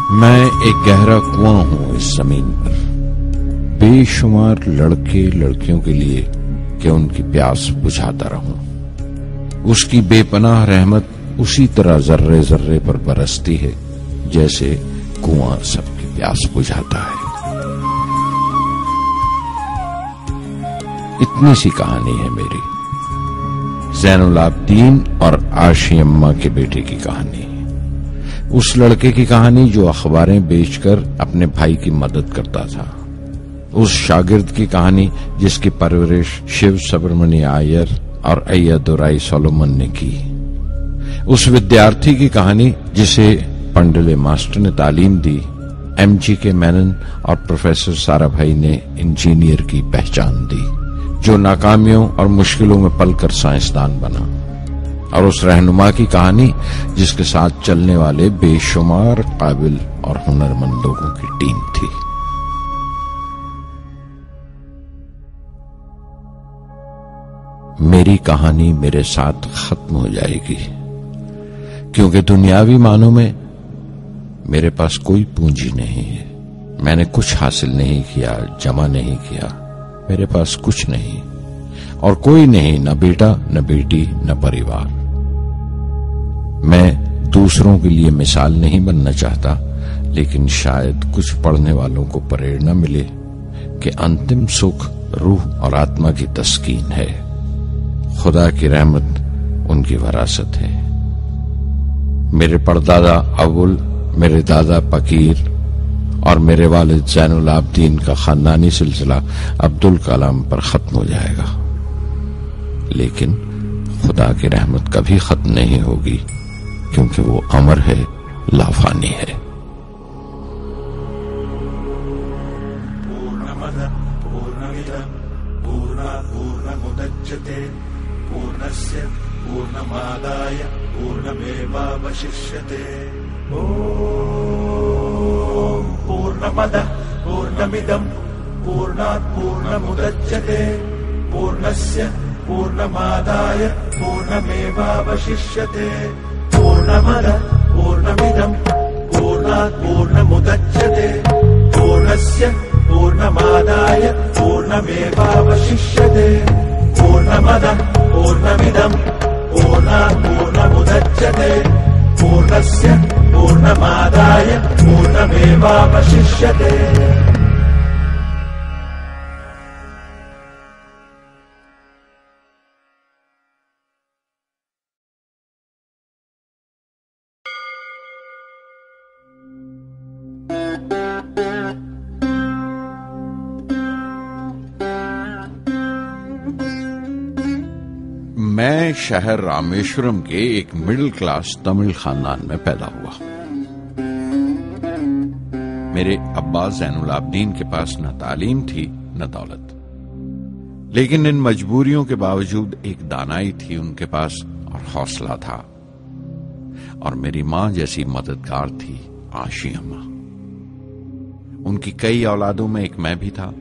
मैं एक गहरा कुआं हूं इस जमीन पर, बेशुमार लड़के लड़कियों के लिए कि उनकी प्यास बुझाता रहूं। उसकी बेपनाह रहमत उसी तरह जर्रे जर्रे पर बरसती है जैसे कुआं सबकी प्यास बुझाता है। इतनी सी कहानी है मेरी, ज़ैनुल आबिदीन और आशी अम्मा के बेटे की कहानी। उस लड़के की कहानी जो अखबारें बेचकर अपने भाई की मदद करता था। उस शागिर्द की कहानी जिसकी परवरिश शिव सुब्रमण्य अय्यर और अय्यदुराई सोलोमन ने की। उस विद्यार्थी की कहानी जिसे पंडले मास्टर ने तालीम दी, MGK मेनन और प्रोफेसर साराभाई ने इंजीनियर की पहचान दी, जो नाकामियों और मुश्किलों में पलकर साइंसदान बना। और उस रहनुमा की कहानी जिसके साथ चलने वाले बेशुमार काबिल और हुनरमंद लोगों की टीम थी। मेरी कहानी मेरे साथ खत्म हो जाएगी, क्योंकि दुनियावी मानों में मेरे पास कोई पूंजी नहीं है। मैंने कुछ हासिल नहीं किया, जमा नहीं किया। मेरे पास कुछ नहीं और कोई नहीं, न बेटा, न बेटी, न परिवार। मैं दूसरों के लिए मिसाल नहीं बनना चाहता, लेकिन शायद कुछ पढ़ने वालों को प्रेरणा मिले कि अंतिम सुख रूह और आत्मा की तस्कीन है। खुदा की रहमत उनकी वरासत है। मेरे परदादा अबुल, मेरे दादा फकीर और मेरे वालिद ज़ैनुल आबिदीन का खानदानी सिलसिला अब्दुल कलाम पर खत्म हो जाएगा, लेकिन खुदा की रहमत कभी खत्म नहीं होगी, क्योंकि वो अमर है, लाफानी है। पूर्णमदः पूर्णमिदं पूर्णात् पूर्णमुदच्यते पूर्णस्य पूर्णमादाय पूर्णमेवावशिष्यते। पूर्णमदः पूर्णमिदं पूर्णात् पूर्णमुदच्यते पूर्णस्य पूर्णमादाय पूर्णमेवावशिष्यते। पूर्णमदः पूर्णमिदं पूर्णात् पूर्णमुदच्यते पूर्णस्य पूर्णमादाय पूर्णमेवावशिष्यते। पूर्णमदः पूर्णमिदं पूर्णात् पूर्णमुदच्यते पूर्णस्य पूर्णमादाय पूर्णमेवावशिष्यते। मैं शहर रामेश्वरम के एक मिडिल क्लास तमिल खानदान में पैदा हुआ। मेरे अब्बा ज़ैनुल आबिदीन के पास न तालीम थी न दौलत, लेकिन इन मजबूरियों के बावजूद एक दानाई थी उनके पास और हौसला था। और मेरी मां जैसी मददगार थी आशी अम्मा। उनकी कई औलादों में एक मैं भी था,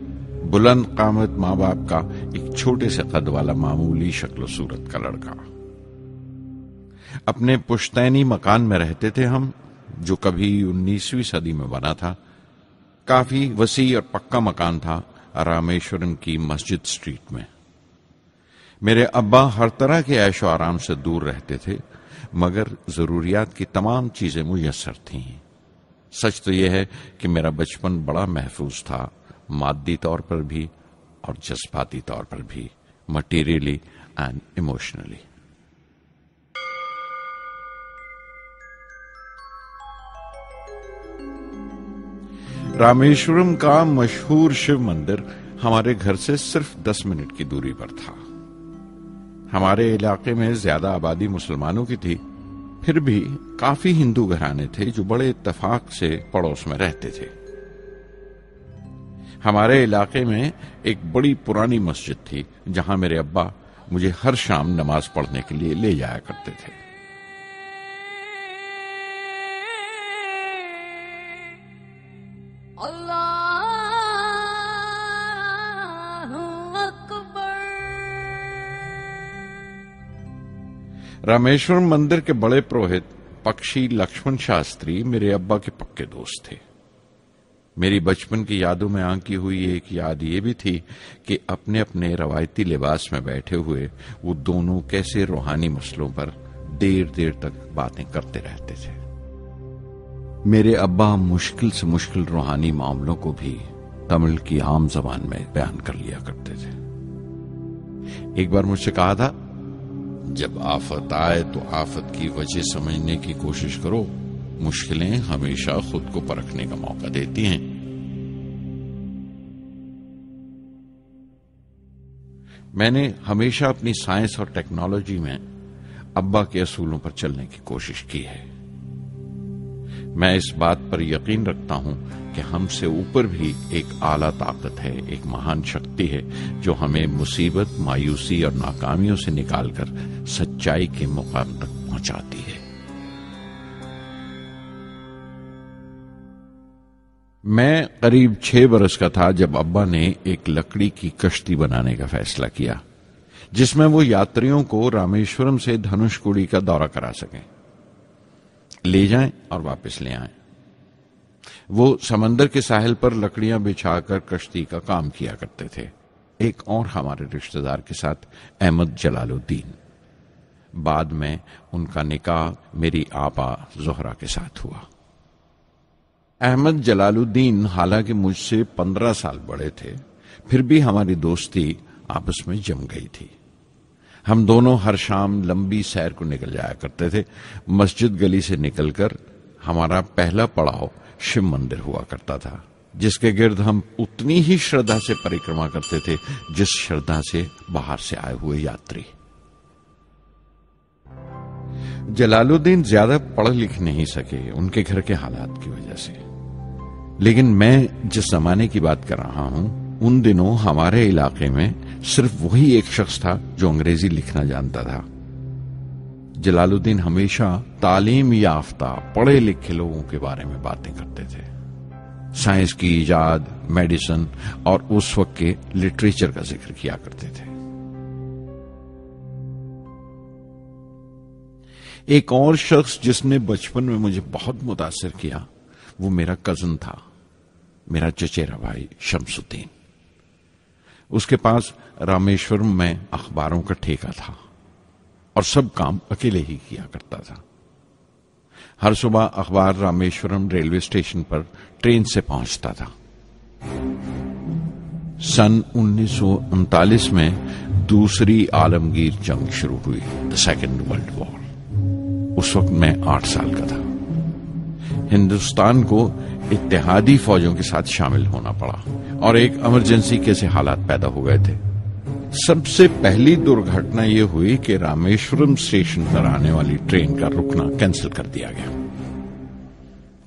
बुलंद कामत माँ बाप का एक छोटे से कद वाला मामूली शक्ल सूरत का लड़का। अपने पुश्तैनी मकान में रहते थे हम, जो कभी 19वीं सदी में बना था। काफी वसी और पक्का मकान था रामेश्वरम की मस्जिद स्ट्रीट में। मेरे अब्बा हर तरह के ऐशो आराम से दूर रहते थे, मगर जरूरियात की तमाम चीजें मुयस्सर थीं। सच तो यह है कि मेरा बचपन बड़ा महफूज था, मादी तौर पर भी और जज्बाती तौर पर भी, मटीरियली एंड इमोशनली। रामेश्वरम का मशहूर शिव मंदिर हमारे घर से सिर्फ 10 मिनट की दूरी पर था। हमारे इलाके में ज्यादा आबादी मुसलमानों की थी, फिर भी काफी हिंदू घराने थे जो बड़े इत्तेफाक से पड़ोस में रहते थे। हमारे इलाके में एक बड़ी पुरानी मस्जिद थी, जहां मेरे अब्बा मुझे हर शाम नमाज पढ़ने के लिए ले जाया करते थे। रामेश्वरम मंदिर के बड़े पुरोहित पक्षी लक्ष्मण शास्त्री मेरे अब्बा के पक्के दोस्त थे। मेरी बचपन की यादों में आंकी हुई एक याद ये भी थी कि अपने अपने रवायती लिबास में बैठे हुए वो दोनों कैसे रूहानी मसलों पर देर देर तक बातें करते रहते थे। मेरे अब्बा मुश्किल से मुश्किल रूहानी मामलों को भी तमिल की आम जबान में बयान कर लिया करते थे। एक बार मुझसे कहा था, जब आफत आए तो आफत की वजह समझने की कोशिश करो, मुश्किलें हमेशा खुद को परखने का मौका देती हैं। मैंने हमेशा अपनी साइंस और टेक्नोलॉजी में अब्बा के असूलों पर चलने की कोशिश की है। मैं इस बात पर यकीन रखता हूं कि हमसे ऊपर भी एक आला ताकत है, एक महान शक्ति है जो हमें मुसीबत, मायूसी और नाकामियों से निकालकर सच्चाई के मुकाम तक पहुंचाती है। मैं करीब 6 बरस का था जब अब्बा ने एक लकड़ी की कश्ती बनाने का फैसला किया, जिसमें वो यात्रियों को रामेश्वरम से धनुषकोडी का दौरा करा सकें, ले जाएं और वापस ले आएं। वो समंदर के साहिल पर लकड़ियां बिछाकर कश्ती का काम किया करते थे। एक और हमारे रिश्तेदार के साथ, अहमद जलालुद्दीन। बाद में उनका निकाह मेरी आपा जोहरा के साथ हुआ। अहमद जलालुद्दीन हालांकि मुझसे 15 साल बड़े थे, फिर भी हमारी दोस्ती आपस में जम गई थी। हम दोनों हर शाम लंबी सैर को निकल जाया करते थे। मस्जिद गली से निकलकर हमारा पहला पड़ाव शिव मंदिर हुआ करता था, जिसके गिर्द हम उतनी ही श्रद्धा से परिक्रमा करते थे जिस श्रद्धा से बाहर से आए हुए यात्री। जलालुद्दीन ज्यादा पढ़ लिख नहीं सके उनके घर के हालात की वजह से, लेकिन मैं जिस जमाने की बात कर रहा हूं, उन दिनों हमारे इलाके में सिर्फ वही एक शख्स था जो अंग्रेजी लिखना जानता था। जलालुद्दीन हमेशा तालीम याफ्ता पढ़े लिखे लोगों के बारे में बातें करते थे, साइंस की इजाद, मेडिसिन और उस वक्त के लिटरेचर का जिक्र किया करते थे। एक और शख्स जिसने बचपन में मुझे बहुत मुतासिर किया वो मेरा कजन था, मेरा चचेरा भाई शमसुद्दीन। उसके पास रामेश्वरम में अखबारों का ठेका था और सब काम अकेले ही किया करता था। हर सुबह अखबार रामेश्वरम रेलवे स्टेशन पर ट्रेन से पहुंचता था। सन 1939 में दूसरी आलमगीर जंग शुरू हुई, द सेकेंड वर्ल्ड वॉर। उस वक्त मैं 8 साल का था। हिंदुस्तान को इत्तेहादी फौजों के साथ शामिल होना पड़ा और एक इमरजेंसी कैसे हालात पैदा हो गए थे। सबसे पहली दुर्घटना यह हुई कि रामेश्वरम स्टेशन पर आने वाली ट्रेन का रुकना कैंसिल कर दिया गया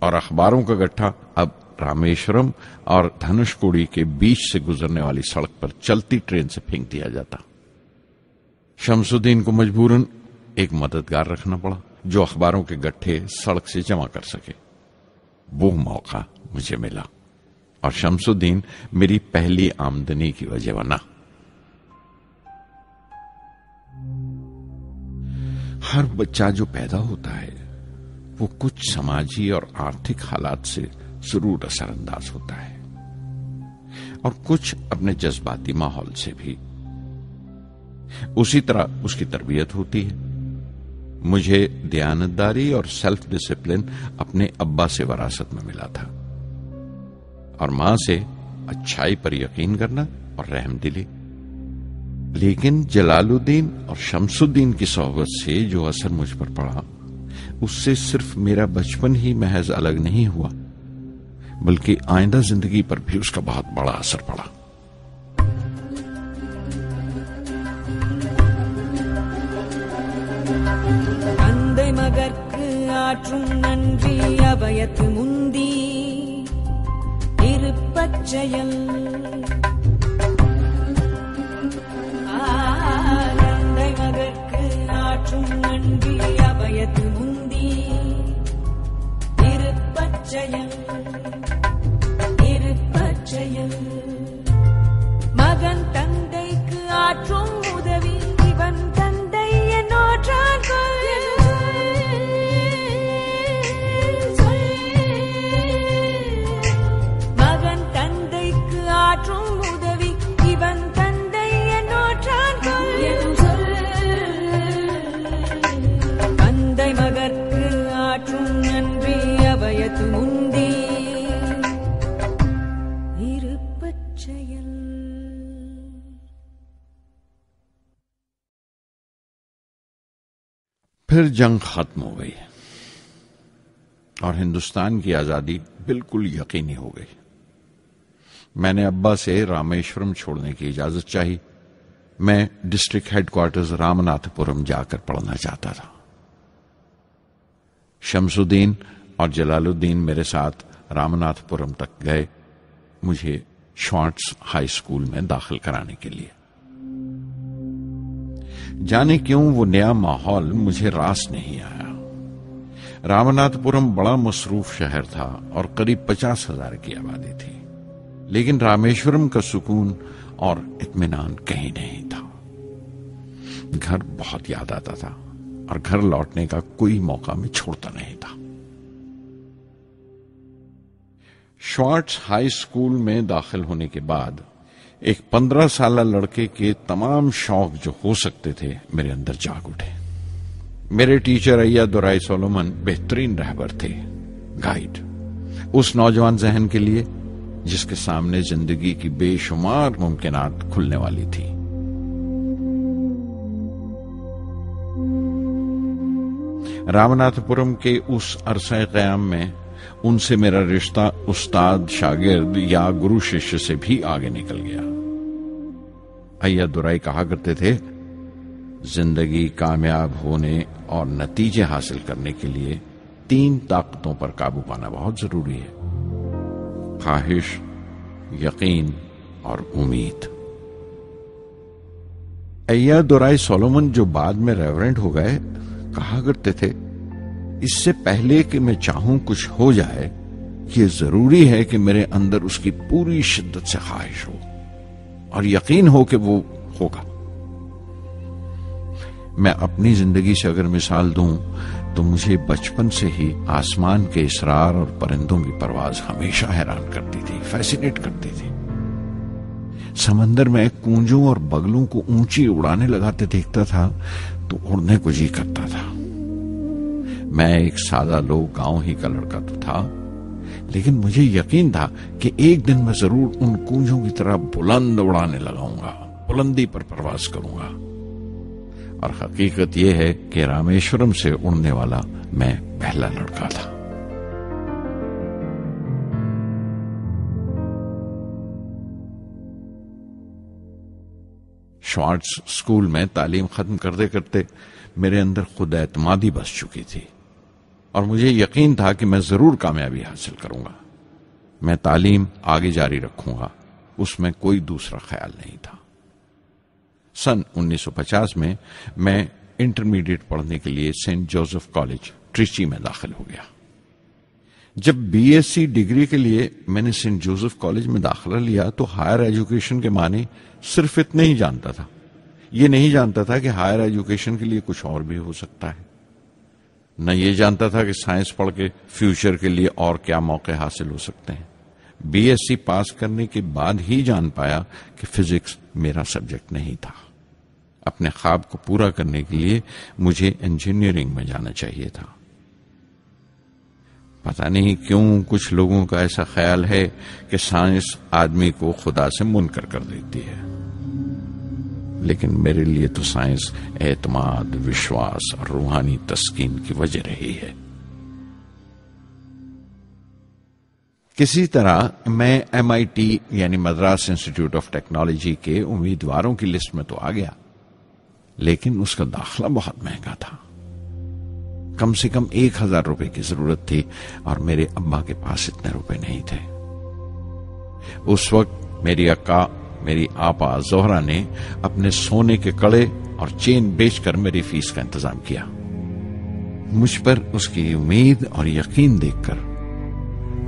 और अखबारों का गट्ठा अब रामेश्वरम और धनुषकोडी के बीच से गुजरने वाली सड़क पर चलती ट्रेन से फेंक दिया जाता। शमसुद्दीन को मजबूरन एक मददगार रखना पड़ा जो अखबारों के गट्ठे सड़क से जमा कर सके। वो मौका मुझे मिला और शमसुद्दीन मेरी पहली आमदनी की वजह बना। हर बच्चा जो पैदा होता है वो कुछ समाजी और आर्थिक हालात से जरूर असरअंदाज होता है और कुछ अपने जज्बाती माहौल से भी। उसी तरह उसकी तरबियत होती है। मुझे दयानतदारी और सेल्फ डिसिप्लिन अपने अब्बा से विरासत में मिला था और मां से अच्छाई पर यकीन करना और रहमदिली। लेकिन जलालुद्दीन और शमसुद्दीन की सोहबत से जो असर मुझ पर पड़ा, उससे सिर्फ मेरा बचपन ही महज अलग नहीं हुआ, बल्कि आइंदा जिंदगी पर भी उसका बहुत बड़ा असर पड़ा। தந்தை மகற்கு ஆற்றும் நன்றி அபயத்து முந்தி இருப்பச்செயல். தந்தை மகற்கு ஆற்றும் நன்றி அபயத்து முந்தி இருப்பச்செயல். இருப்பச்செயல். மகன் தந்தைக்கு ஆற்றும் உதவி இவன் தந்தை என்னோற்றான் கொள். फिर जंग खत्म हो गई और हिंदुस्तान की आजादी बिल्कुल यकीनी हो गई। मैंने अब्बा से रामेश्वरम छोड़ने की इजाजत चाही। मैं डिस्ट्रिक्ट हेडक्वार्टर्स रामनाथपुरम जाकर पढ़ना चाहता था। शमसुद्दीन और जलालुद्दीन मेरे साथ रामनाथपुरम तक गए मुझे श्वार्ट्ज हाई स्कूल में दाखिल कराने के लिए। जाने क्यों वो नया माहौल मुझे रास नहीं आया। रामनाथपुरम बड़ा मसरूफ शहर था और करीब 50,000 की आबादी थी, लेकिन रामेश्वरम का सुकून और इत्मीनान कहीं नहीं था। घर बहुत याद आता था और घर लौटने का कोई मौका मैं छोड़ता नहीं था। श्वार्ट्ज हाई स्कूल में दाखिल होने के बाद एक 15 साल लड़के के तमाम शौक जो हो सकते थे मेरे अंदर जाग उठे। मेरे टीचर अय्या दुराई सोलोमन बेहतरीन रहबर थे, गाइड, उस नौजवान जहन के लिए जिसके सामने जिंदगी की बेशुमार मुमकिनात खुलने वाली थी। रामनाथपुरम के उस अरसे क़याम में उनसे मेरा रिश्ता उस्ताद शागिर्द या गुरु शिष्य से भी आगे निकल गया। अय्या दुराई कहा करते थे, जिंदगी कामयाब होने और नतीजे हासिल करने के लिए 3 ताकतों पर काबू पाना बहुत जरूरी है: ख्वाहिश, यकीन और उम्मीद। अय्या दुराई सोलोमन जो बाद में रेवरेंड हो गए कहा करते थे, इससे पहले कि मैं चाहूं कुछ हो जाए, ये जरूरी है कि मेरे अंदर उसकी पूरी शिद्दत से ख्वाहिश हो और यकीन हो कि वो होगा। मैं अपनी जिंदगी से अगर मिसाल दूं तो मुझे बचपन से ही आसमान के इसरार और परिंदों की परवाज हमेशा हैरान करती थी, फैसिनेट करती थी। समंदर में कूंजों और बगलों को ऊंची उड़ाने लगाते देखता था तो उड़ने को जी करता था। मैं एक सादा लोग गांव ही का लड़का तो था, लेकिन मुझे यकीन था कि एक दिन मैं जरूर उन कूंजों की तरह बुलंद उड़ाने लगाऊंगा, बुलंदी पर परवाज करूंगा। और हकीकत यह है कि रामेश्वरम से उड़ने वाला मैं पहला लड़का था। श्वार्ट्ज स्कूल में तालीम खत्म करते करते मेरे अंदर खुद एतमादी बस चुकी थी और मुझे यकीन था कि मैं जरूर कामयाबी हासिल करूंगा। मैं तालीम आगे जारी रखूंगा, उसमें कोई दूसरा ख्याल नहीं था। सन 1950 में मैं इंटरमीडिएट पढ़ने के लिए सेंट जोसेफ कॉलेज ट्रिची में दाखिल हो गया। जब बीएससी डिग्री के लिए मैंने सेंट जोसेफ कॉलेज में दाखिला लिया तो हायर एजुकेशन के माने सिर्फ इतने ही जानता था। ये नहीं जानता था कि हायर एजुकेशन के लिए कुछ और भी हो सकता है। न ये जानता था कि साइंस पढ़ के फ्यूचर के लिए और क्या मौके हासिल हो सकते हैं। बीएससी पास करने के बाद ही जान पाया कि फिजिक्स मेरा सब्जेक्ट नहीं था। अपने ख्वाब को पूरा करने के लिए मुझे इंजीनियरिंग में जाना चाहिए था। पता नहीं क्यों कुछ लोगों का ऐसा ख्याल है कि साइंस आदमी को खुदा से मुनकर कर देती है, लेकिन मेरे लिए तो साइंस एतमाद, विश्वास और रूहानी तस्कीन की वजह रही है। किसी तरह मैं MIT यानी मद्रास इंस्टीट्यूट ऑफ टेक्नोलॉजी के उम्मीदवारों की लिस्ट में तो आ गया, लेकिन उसका दाखिला बहुत महंगा था। कम से कम 1,000 रुपए की जरूरत थी और मेरे अब्बा के पास इतने रुपए नहीं थे। उस वक्त मेरी अक्का, मेरी आपा जोहरा ने अपने सोने के कड़े और चेन बेचकर मेरी फीस का इंतजाम किया। मुझ पर उसकी उम्मीद और यकीन देखकर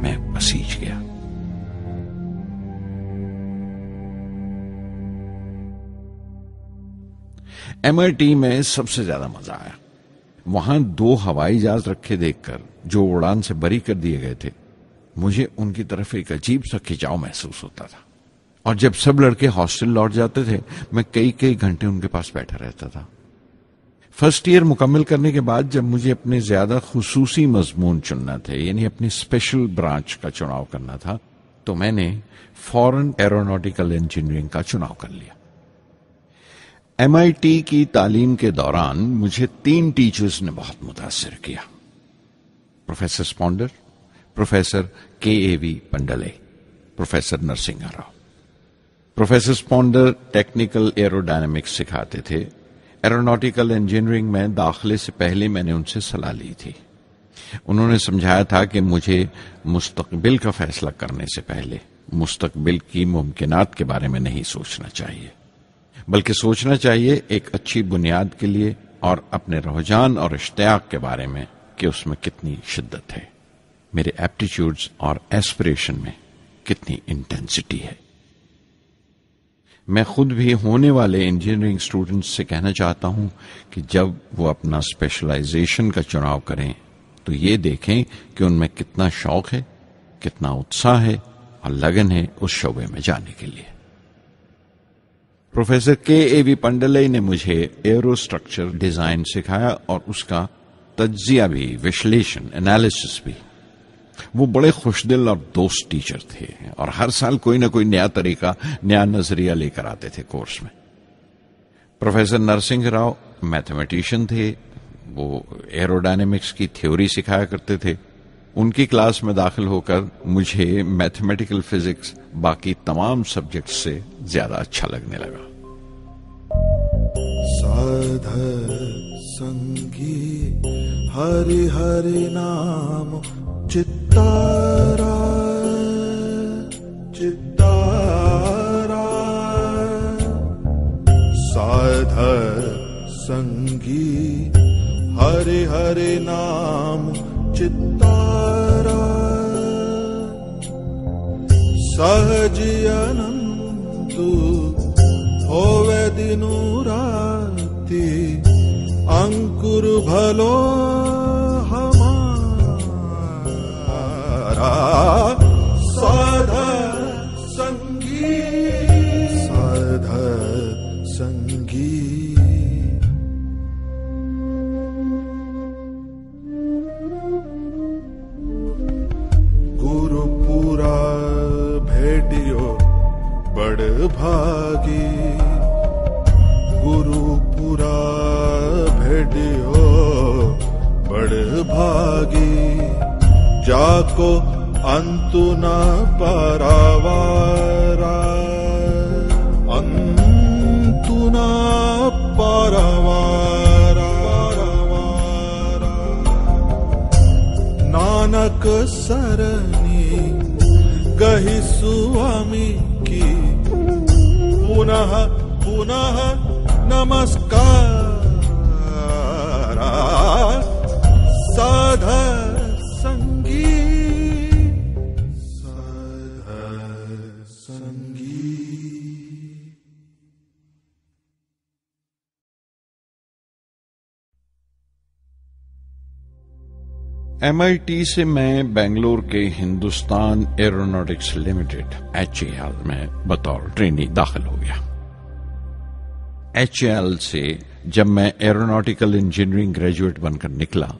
मैं पसीज गया। MIT में सबसे ज्यादा मजा आया। वहां 2 हवाई जहाज रखे देखकर जो उड़ान से बरी कर दिए गए थे, मुझे उनकी तरफ एक अजीब सा खिंचाव महसूस होता था। और जब सब लड़के हॉस्टल लौट जाते थे, मैं कई कई घंटे उनके पास बैठा रहता था। फर्स्ट ईयर मुकम्मल करने के बाद जब मुझे अपने ज्यादा खुसूसी मजमून चुनना थे, यानी अपनी स्पेशल ब्रांच का चुनाव करना था, तो मैंने फॉरेन एरोनॉटिकल इंजीनियरिंग का चुनाव कर लिया। MIT की तालीम के दौरान मुझे 3 टीचर्स ने बहुत मुतासिर किया। Professor Sponder, professor KAV Pandalai, professor Narasimha Rao. Professor Sponder technical aerodynamics सिखाते थे। एरोनॉटिकल इंजीनियरिंग में दाखिले से पहले मैंने उनसे सलाह ली थी। उन्होंने समझाया था कि मुझे मुस्तकबिल का फैसला करने से पहले मुस्तकबिल की मुमकिनात के बारे में नहीं सोचना चाहिए, बल्कि सोचना चाहिए एक अच्छी बुनियाद के लिए और अपने रुझान और इश्तियाक के बारे में कि उसमें कितनी शिद्दत है, मेरे एप्टीट्यूड्स और एस्पिरेशन में कितनी इंटेंसिटी है। मैं खुद भी होने वाले इंजीनियरिंग स्टूडेंट्स से कहना चाहता हूं कि जब वो अपना स्पेशलाइजेशन का चुनाव करें तो ये देखें कि उनमें कितना शौक है, कितना उत्साह है और लगन है उस शोबे में जाने के लिए। प्रोफेसर KAV पंडले ने मुझे एरोस्ट्रक्चर डिजाइन सिखाया और उसका तज्जिया भी, विश्लेषण, एनालिसिस भी। वो बड़े खुशदिल और दोस्त टीचर थे और हर साल कोई ना कोई नया तरीका, नया नजरिया लेकर आते थे कोर्स में। प्रोफेसर नरसिंह राव मैथमेटिशियन थे। वो एरोडायनेमिक्स की थ्योरी सिखाया करते थे। उनकी क्लास में दाखिल होकर मुझे मैथमेटिकल फिजिक्स बाकी तमाम सब्जेक्ट्स से ज्यादा अच्छा लगने लगा। साध संगी हरि हरि नाम चित्तारा चित्तारा, साध संगी हरि हरि नाम चित्तारा, सहजी अनंतु होवे दिनु राति, अंकुर भलो हमारा, साध संगी साध संगी। गुरुपुरा भेटियो बड़ भागी, गुरुपुरा भेटियो बड़ भागी, जाको अंतु न पारावारा, अंतु न पारावारा, नानक सरनी गही स्वामी की, पुनः पुनः नमस्कार, साध संगी साध संगी। MIT से मैं बेंगलोर के हिंदुस्तान एरोनॉटिक्स लिमिटेड HAL में बतौर ट्रेनी दाखिल हो गया। HAL से जब मैं एरोनॉटिकल इंजीनियरिंग ग्रेजुएट बनकर निकला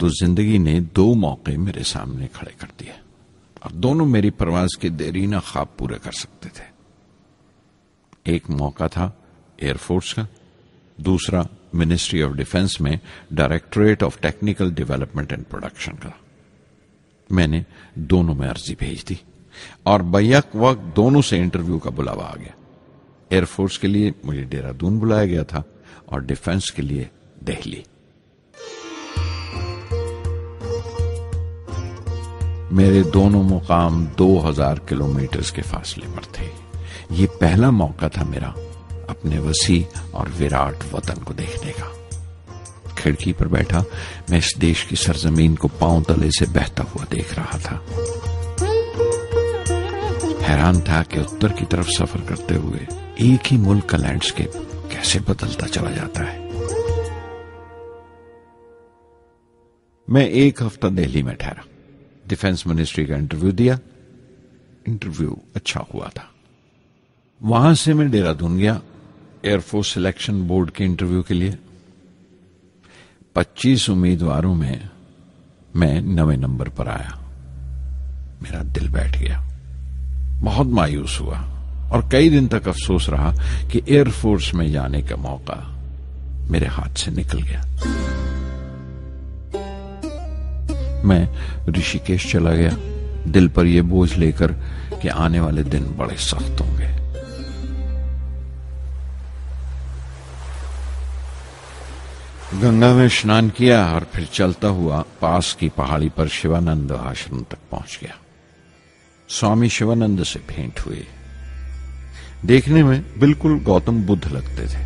तो जिंदगी ने 2 मौके मेरे सामने खड़े कर दिए और दोनों मेरी परवाज के देरीना ख्वाब पूरे कर सकते थे। एक मौका था एयरफोर्स का, दूसरा मिनिस्ट्री ऑफ डिफेंस में directorate of technical development and production का। मैंने दोनों में अर्जी भेज दी और बैक वक्त दोनों से इंटरव्यू का बुलावा आ गया। एयरफोर्स के लिए मुझे देहरादून बुलाया गया था और डिफेंस के लिए दिल्ली। मेरे दोनों मुकाम 2000 किलोमीटर के फासले पर थे। ये पहला मौका था मेरा अपने वसी और विराट वतन को देखने का। खिड़की पर बैठा मैं इस देश की सरजमीन को पांव तले से बहता हुआ देख रहा था। हैरान था कि उत्तर की तरफ सफर करते हुए एक ही मुल्क का लैंडस्केप कैसे बदलता चला जाता है। मैं 1 हफ्ता दिल्ली में ठहरा, डिफेंस मिनिस्ट्री का इंटरव्यू दिया। इंटरव्यू अच्छा हुआ था। वहां से मैं देहरादून गया एयरफोर्स सिलेक्शन बोर्ड के इंटरव्यू के लिए। 25 उम्मीदवारों में मैं 9वें नंबर पर आया। मेरा दिल बैठ गया, बहुत मायूस हुआ और कई दिन तक अफसोस रहा कि एयरफोर्स में जाने का मौका मेरे हाथ से निकल गया। मैं ऋषिकेश चला गया, दिल पर यह बोझ लेकर कि आने वाले दिन बड़े सख्त होंगे। गंगा में स्नान किया और फिर चलता हुआ पास की पहाड़ी पर शिवानंद आश्रम तक पहुंच गया। स्वामी शिवानंद से भेंट हुई। देखने में बिल्कुल गौतम बुद्ध लगते थे,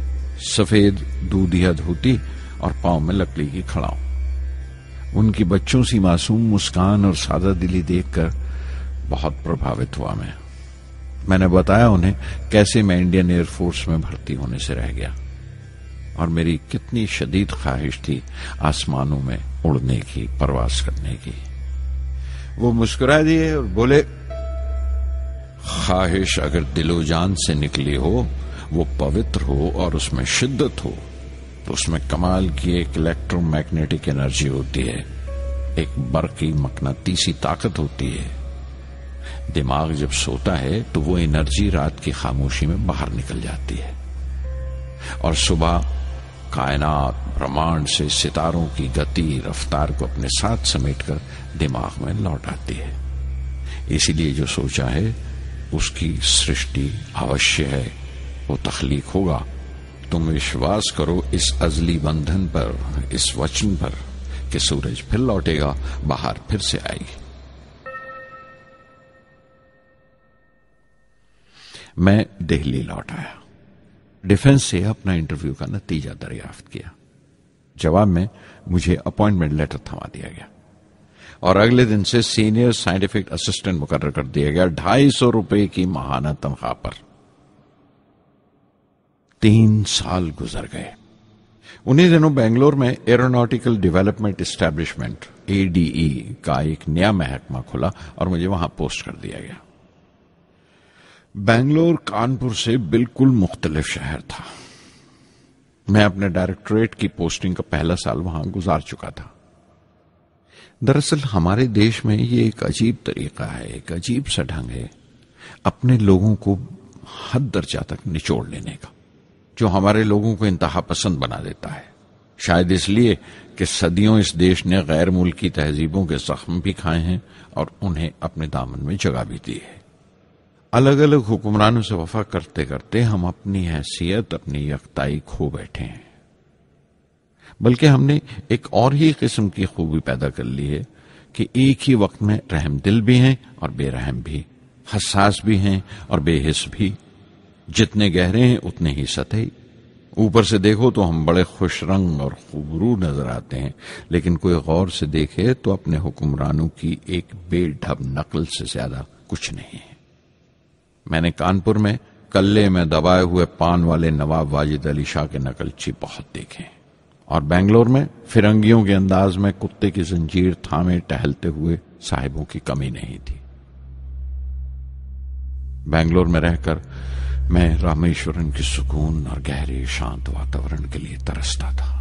सफेद दूधिया धोती और पांव में लकड़ी की खड़ाऊ। उनकी बच्चों सी मासूम मुस्कान और सादा दिली देखकर बहुत प्रभावित हुआ मैंने बताया उन्हें कैसे मैं इंडियन एयरफोर्स में भर्ती होने से रह गया और मेरी कितनी शदीद ख्वाहिश थी आसमानों में उड़ने की, परवास करने की। वो मुस्कुरा दिए और बोले, ख्वाहिश अगर दिलो जान से निकली हो, वो पवित्र हो और उसमें शिद्दत हो, तो उसमें कमाल की एक इलेक्ट्रोमैग्नेटिक एनर्जी होती है, एक बरकी मकनातीसी ताकत होती है। दिमाग जब सोता है तो वो एनर्जी रात की खामोशी में बाहर निकल जाती है और सुबह कायनात ब्रह्मांड से सितारों की गति रफ्तार को अपने साथ समेटकर दिमाग में लौट आती है। इसीलिए जो सोचा है उसकी सृष्टि अवश्य है, वो तख्लीक होगा। तुम विश्वास करो इस अजली बंधन पर, इस वचन पर कि सूरज फिर लौटेगा, बाहर फिर से आएगी। मैं दिल्ली लौट आया, डिफेंस से अपना इंटरव्यू का नतीजा दरियाफ्त किया। जवाब में मुझे अपॉइंटमेंट लेटर थमा दिया गया और अगले दिन से सीनियर साइंटिफिक असिस्टेंट मुकर्रर कर दिया गया 250 रुपए की माहाना तनख्वाह पर। 3 साल गुजर गए। उन्हीं दिनों बेंगलोर में एरोनॉटिकल डेवलपमेंट एस्टैब्लिशमेंट ADE का एक नया महकमा खुला और मुझे वहां पोस्ट कर दिया गया। बेंगलोर कानपुर से बिल्कुल मुख्तलिफ शहर था। मैं अपने डायरेक्टोरेट की पोस्टिंग का पहला साल वहां गुजार चुका था। दरअसल हमारे देश में ये एक अजीब तरीका है, एक अजीब सा ढंग है अपने लोगों को हद दर्जा तक निचोड़ लेने का, जो हमारे लोगों को इंतहा पसंद बना देता है। शायद इसलिए कि सदियों इस देश ने गैर मुल्की तहजीबों के जख्म भी खाए हैं और उन्हें अपने दामन में जगह भी दी है। अलग अलग हुक्मरानों से वफा करते करते हम अपनी हैसियत, अपनी यकताई खो बैठे हैं। बल्कि हमने एक और ही किस्म की खूबी पैदा कर ली है कि एक ही वक्त में रहमदिल भी हैं और बेरहम भी, हसास भी हैं और बेहिस भी। जितने गहरे हैं उतने ही सतही। ऊपर से देखो तो हम बड़े खुश रंग और खूबरू नजर आते हैं, लेकिन कोई गौर से देखे तो अपने हुक्मरानों की एक बेढब नकल से ज्यादा कुछ नहीं है। मैंने कानपुर में कल्ले में दबाए हुए पान वाले नवाब वाजिद अली शाह के नकलची बहुत देखे और बेंगलोर में फिरंगियों के अंदाज में कुत्ते की जंजीर थामे टहलते हुए साहिबों की कमी नहीं थी। बेंगलोर में रहकर मैं रामेश्वरम की सुकून और गहरे शांत वातावरण के लिए तरसता था।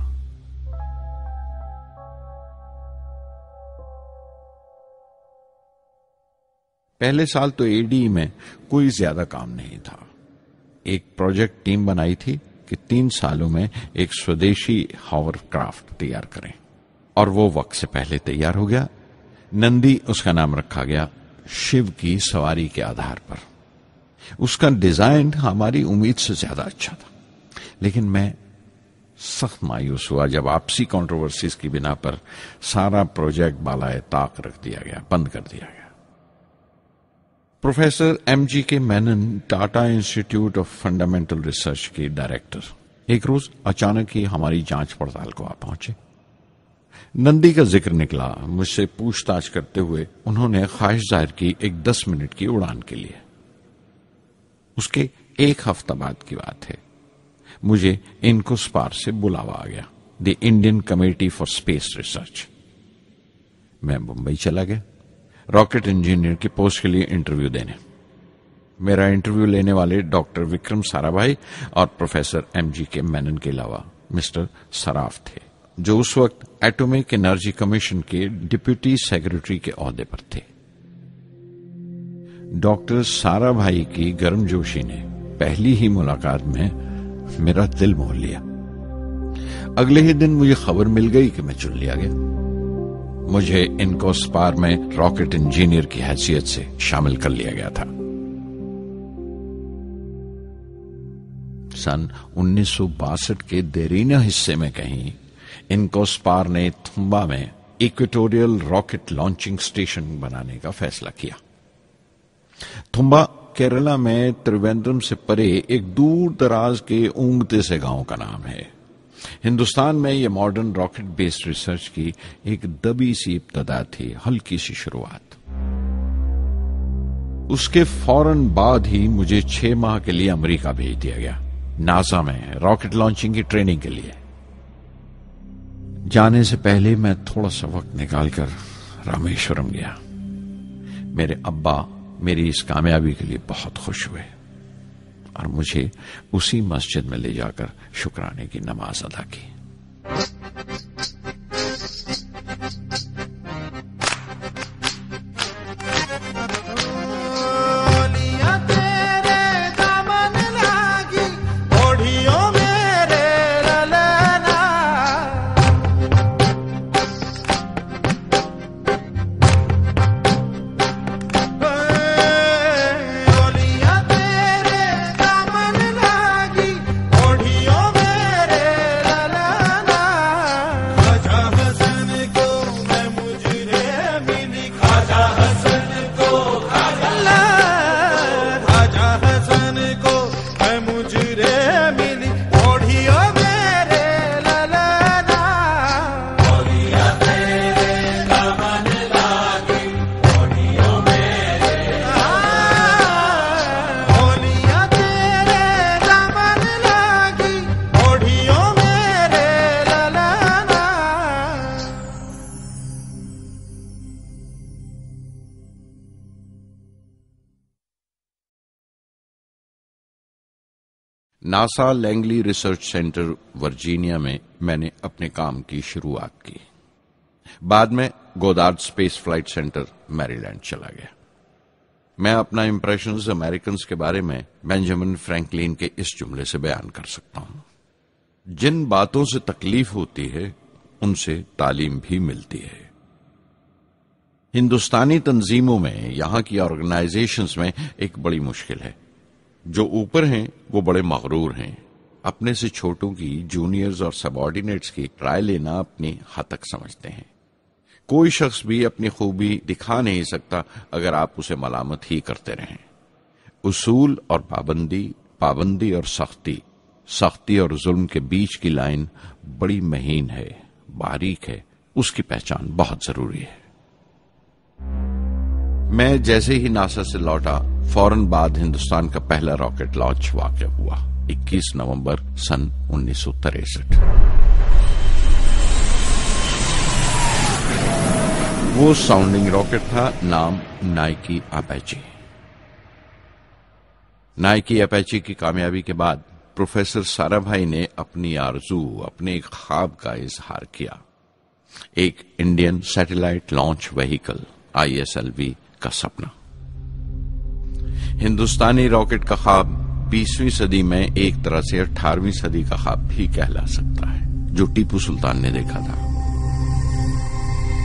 पहले साल तो ADE में कोई ज्यादा काम नहीं था। एक प्रोजेक्ट टीम बनाई थी कि 3 सालों में एक स्वदेशी हॉवरक्राफ्ट तैयार करें और वो वक्त से पहले तैयार हो गया। नंदी उसका नाम रखा गया, शिव की सवारी के आधार पर। उसका डिजाइन हमारी उम्मीद से ज्यादा अच्छा था, लेकिन मैं सख्त मायूस हुआ जब आपसी कंट्रोवर्सीज की बिना पर सारा प्रोजेक्ट बालाए ताक रख दिया गया, बंद कर दिया गया। Professor MGK Menon, Tata institute of fundamental research के डायरेक्टर, एक रोज अचानक ही हमारी जांच पड़ताल को आ पहुंचे। नंदी का जिक्र निकला। मुझसे पूछताछ करते हुए उन्होंने ख्वाहिश जाहिर की एक 10 मिनट की उड़ान के लिए। उसके 1 हफ्ता बाद की बात है, मुझे इनकोस्पार से बुलावा आ गया, the Indian committee for space research. मैं मुंबई चला गया रॉकेट इंजीनियर की पोस्ट के लिए इंटरव्यू देने। मेरा इंटरव्यू लेने वाले डॉक्टर विक्रम साराभाई और प्रोफेसर MGK मेनन के अलावा मिस्टर सराफ थे, जो उस वक्त एटॉमिक एनर्जी कमीशन के डिप्यूटी सेक्रेटरी के ओहदे पर थे। डॉक्टर साराभाई की गर्मजोशी ने पहली ही मुलाकात में मेरा दिल मोह लिया। अगले ही दिन मुझे खबर मिल गई कि मैं चुन लिया गया। मुझे इनकोस्पार में रॉकेट इंजीनियर की हैसियत से शामिल कर लिया गया था। सन 1962 के देरीना हिस्से में कहीं इनकोस्पार ने थुम्बा में इक्वेटोरियल रॉकेट लॉन्चिंग स्टेशन बनाने का फैसला किया। थुम्बा केरला में त्रिवेंद्रम से परे एक दूर दराज के ऊंगते से गांव का नाम है। हिंदुस्तान में यह मॉडर्न रॉकेट बेस्ड रिसर्च की एक दबी सी इब्तदा थी, हल्की सी शुरुआत। उसके फौरन बाद ही मुझे 6 माह के लिए अमेरिका भेज दिया गया, नासा में रॉकेट लॉन्चिंग की ट्रेनिंग के लिए। जाने से पहले मैं थोड़ा सा वक्त निकालकर रामेश्वरम गया। मेरे अब्बा मेरी इस कामयाबी के लिए बहुत खुश हुए और मुझे उसी मस्जिद में ले जाकर शुक्राने की नमाज अदा की। NASA Langley research centre Virginia में मैंने अपने काम की शुरुआत की। बाद में Goddard space flight centre Maryland चला गया। मैं अपना इंप्रेशंस अमेरिकन्स के बारे में बेंजामिन फ्रैंकलिन के इस जुमले से बयान कर सकता हूं, जिन बातों से तकलीफ होती है उनसे तालीम भी मिलती है। हिंदुस्तानी तंजीमों में, यहां की ऑर्गेनाइजेशंस में एक बड़ी मुश्किल है। जो ऊपर हैं वो बड़े मगरूर हैं। अपने से छोटों की, जूनियर्स और सबऑर्डिनेट्स की राय लेना अपनी हतक समझते हैं। कोई शख्स भी अपनी खूबी दिखा नहीं सकता अगर आप उसे मलामत ही करते रहें। उसूल और पाबंदी, पाबंदी और सख्ती, सख्ती और जुल्म के बीच की लाइन बड़ी महीन है, बारीक है। उसकी पहचान बहुत जरूरी है। मैं जैसे ही नासा से लौटा, फौरन बाद हिंदुस्तान का पहला रॉकेट लॉन्च वाक़या हुआ 21 नवंबर सन 1963। वो साउंडिंग रॉकेट था, नाम नाइकी अपेची। नाइकी अपेची की कामयाबी के बाद प्रोफेसर साराभाई ने अपनी आरजू, अपने एक ख्वाब का इजहार किया। एक Indian satellite launch vehicle ISLV का सपना। हिंदुस्तानी रॉकेट का ख्वाब 20वीं सदी में एक तरह से 18वीं सदी का ख्वाब भी कहला सकता है, जो टीपू सुल्तान ने देखा था।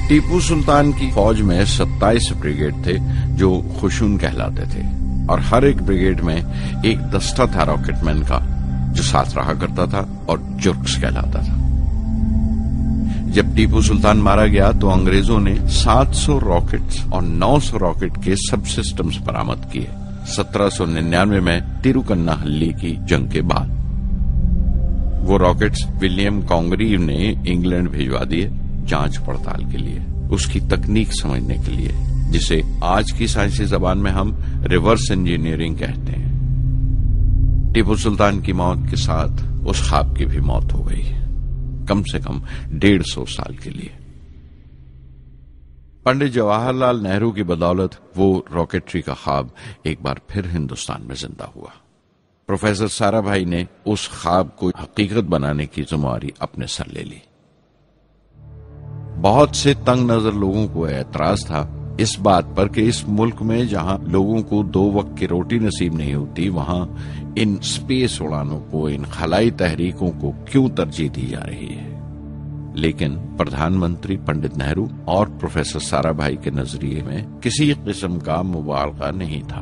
टीपू सुल्तान की फौज में 27 ब्रिगेड थे जो खुशून कहलाते थे, और हर एक ब्रिगेड में एक दस्ता था रॉकेटमैन का जो साथ रहा करता था और जुर्क्स कहलाता था। जब टीपू सुल्तान मारा गया तो अंग्रेजों ने 700 रॉकेट्स और 900 रॉकेट के सब सिस्टम्स बरामद किए 1799 में तिरुकन्नाहल्ली की जंग के बाद। वो रॉकेट्स विलियम कॉन्गरीव ने इंग्लैंड भिजवा दिए जांच पड़ताल के लिए, उसकी तकनीक समझने के लिए, जिसे आज की साइंसी जबान में हम रिवर्स इंजीनियरिंग कहते हैं। टीपू सुल्तान की मौत के साथ उस ख्वाब की भी मौत हो गई, कम से कम 150 साल के लिए। पंडित जवाहरलाल नेहरू की बदौलत वो रॉकेटरी का ख्वाब एक बार फिर हिंदुस्तान में जिंदा हुआ। प्रोफेसर साराभाई ने उस ख्वाब को हकीकत बनाने की जिम्मेदारी अपने सर ले ली। बहुत से तंग नजर लोगों को एतराज था इस बात पर कि इस मुल्क में जहां लोगों को 2 वक्त की रोटी नसीब नहीं होती, वहां इन स्पेस उड़ानों को, इन खलाई तहरीकों को क्यों तरजीह दी जा रही है। लेकिन प्रधानमंत्री पंडित नेहरू और प्रोफेसर साराभाई के नजरिए में किसी किस्म का मुबालगा नहीं था।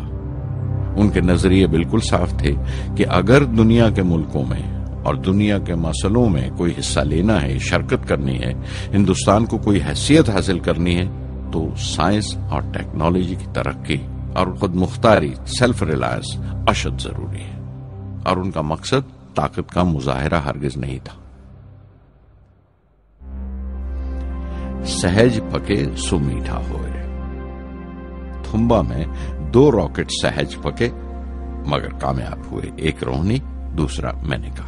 उनके नजरिए बिल्कुल साफ थे कि अगर दुनिया के मुल्कों में और दुनिया के मसलों में कोई हिस्सा लेना है, शिरकत करनी है, हिंदुस्तान को कोई हैसियत हासिल करनी है, तो साइंस और टेक्नोलॉजी की तरक्की और खुद मुख्तारी, सेल्फ रिलायंस अशद जरूरी है। और उनका मकसद ताकत का मुजाहिरा हरगिज नहीं था। सहज पके सो मीठा होए। थुम्बा में 2 रॉकेट सहज पके मगर कामयाब हुए, एक रोहिणी, दूसरा मेनका।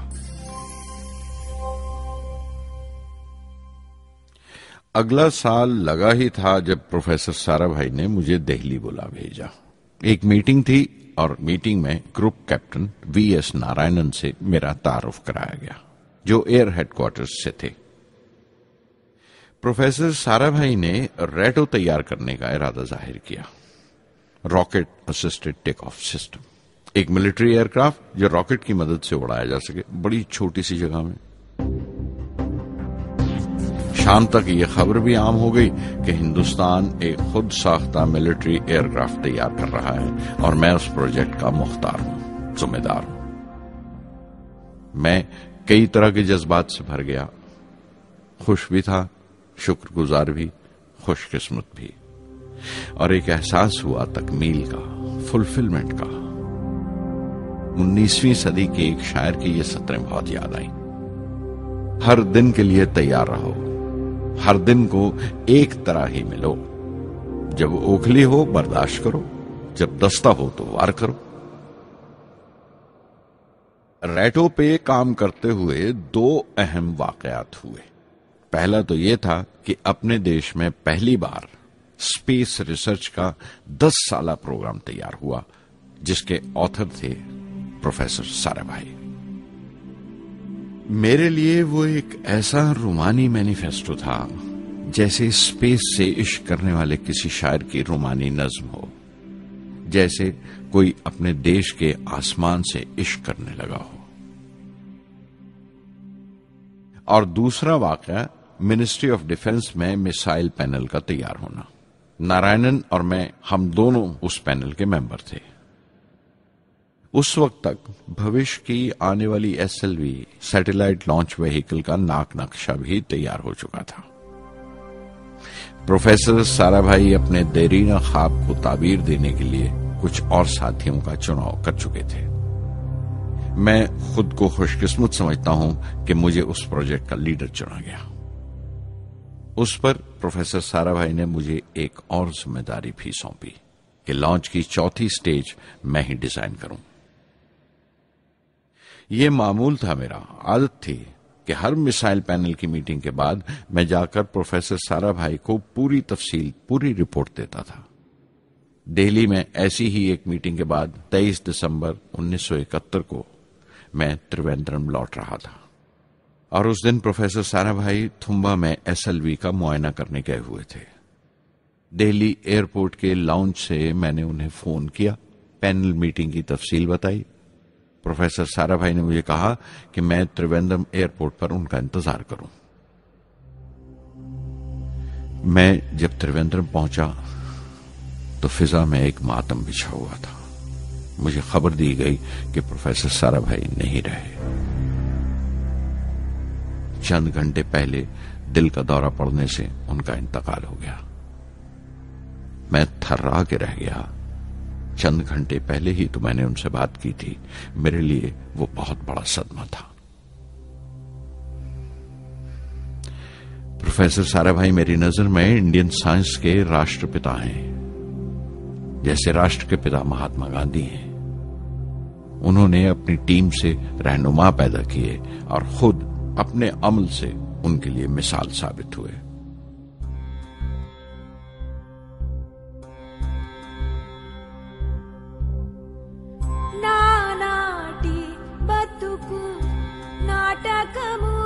अगला साल लगा ही था जब प्रोफेसर साराभाई ने मुझे दिल्ली बुला भेजा। एक मीटिंग थी और मीटिंग में ग्रुप कैप्टन वीएस नारायणन से मेरा तारुफ कराया गया, जो एयर हेडक्वार्टर्स से थे। प्रोफेसर साराभाई ने रेटो तैयार करने का इरादा जाहिर किया, rocket assisted take off system, एक मिलिट्री एयरक्राफ्ट जो रॉकेट की मदद से उड़ाया जा सके बड़ी छोटी सी जगह में। शाम तक यह खबर भी आम हो गई कि हिंदुस्तान एक खुद साख्ता मिलिट्री एयरक्राफ्ट तैयार कर रहा है और मैं उस प्रोजेक्ट का मुख्तार हूं, जिम्मेदार हूं। मैं कई तरह के जज्बात से भर गया, खुश भी था, शुक्रगुजार भी, खुशकिस्मत भी, और एक एहसास हुआ तकमील का, फुलफिलमेंट का। 19वीं सदी के एक शायर की ये सतरें बहुत याद आई। हर दिन के लिए तैयार रहो, हर दिन को एक तरह ही मिलो। जब ओखली हो बर्दाश्त करो, जब दस्ता हो तो वार करो। रेटो पे काम करते हुए 2 अहम वाकयात हुए। पहला तो यह था कि अपने देश में पहली बार स्पेस रिसर्च का 10 साला प्रोग्राम तैयार हुआ, जिसके ऑथर थे प्रोफेसर साराभाई। मेरे लिए वो एक ऐसा रूमानी मैनिफेस्टो था जैसे स्पेस से इश्क करने वाले किसी शायर की रूमानी नज्म हो, जैसे कोई अपने देश के आसमान से इश्क करने लगा हो। और दूसरा वाकया मिनिस्ट्री ऑफ डिफेंस में मिसाइल पैनल का तैयार होना। नारायणन और मैं, हम दोनों उस पैनल के मेंबर थे। उस वक्त तक भविष्य की आने वाली SLV सैटेलाइट लॉन्च व्हीकल का नाक नक्शा भी तैयार हो चुका था। प्रोफेसर साराभाई अपने देरीना ख्वाब को ताबीर देने के लिए कुछ और साथियों का चुनाव कर चुके थे। मैं खुद को खुशकिस्मत समझता हूं कि मुझे उस प्रोजेक्ट का लीडर चुना गया। उस पर प्रोफेसर साराभाई ने मुझे एक और जिम्मेदारी भी सौंपी कि लॉन्च की 4थी स्टेज मैं ही डिजाइन करूं। यह मामूल था, मेरा आदत थी कि हर मिसाइल पैनल की मीटिंग के बाद मैं जाकर प्रोफेसर साराभाई को पूरी तफसील, पूरी रिपोर्ट देता था। दिल्ली में ऐसी ही एक मीटिंग के बाद 23 दिसंबर 1971 को मैं त्रिवेंद्रम लौट रहा था और उस दिन प्रोफेसर साराभाई थुम्बा में SLV का मुआयना करने गए हुए थे। दिल्ली एयरपोर्ट के लाउंज से मैंने उन्हें फोन किया, पैनल मीटिंग की तफसील बताई। प्रोफेसर साराभाई ने मुझे कहा कि मैं त्रिवेंद्रम एयरपोर्ट पर उनका इंतजार करूं। मैं जब त्रिवेंद्रम पहुंचा तो फिजा में एक मातम बिछा हुआ था। मुझे खबर दी गई कि प्रोफेसर साराभाई नहीं रहे। चंद घंटे पहले दिल का दौरा पड़ने से उनका इंतकाल हो गया। मैं थर्रा के रह गया। चंद घंटे पहले ही तो मैंने उनसे बात की थी। मेरे लिए वो बहुत बड़ा सदमा था। प्रोफेसर साराभाई मेरी नजर में इंडियन साइंस के राष्ट्रपिता हैं, जैसे राष्ट्र के पिता महात्मा गांधी हैं। उन्होंने अपनी टीम से रहनुमा पैदा किए और खुद अपने अमल से उनके लिए मिसाल साबित हुए। నానాటి బతుకు నాటకము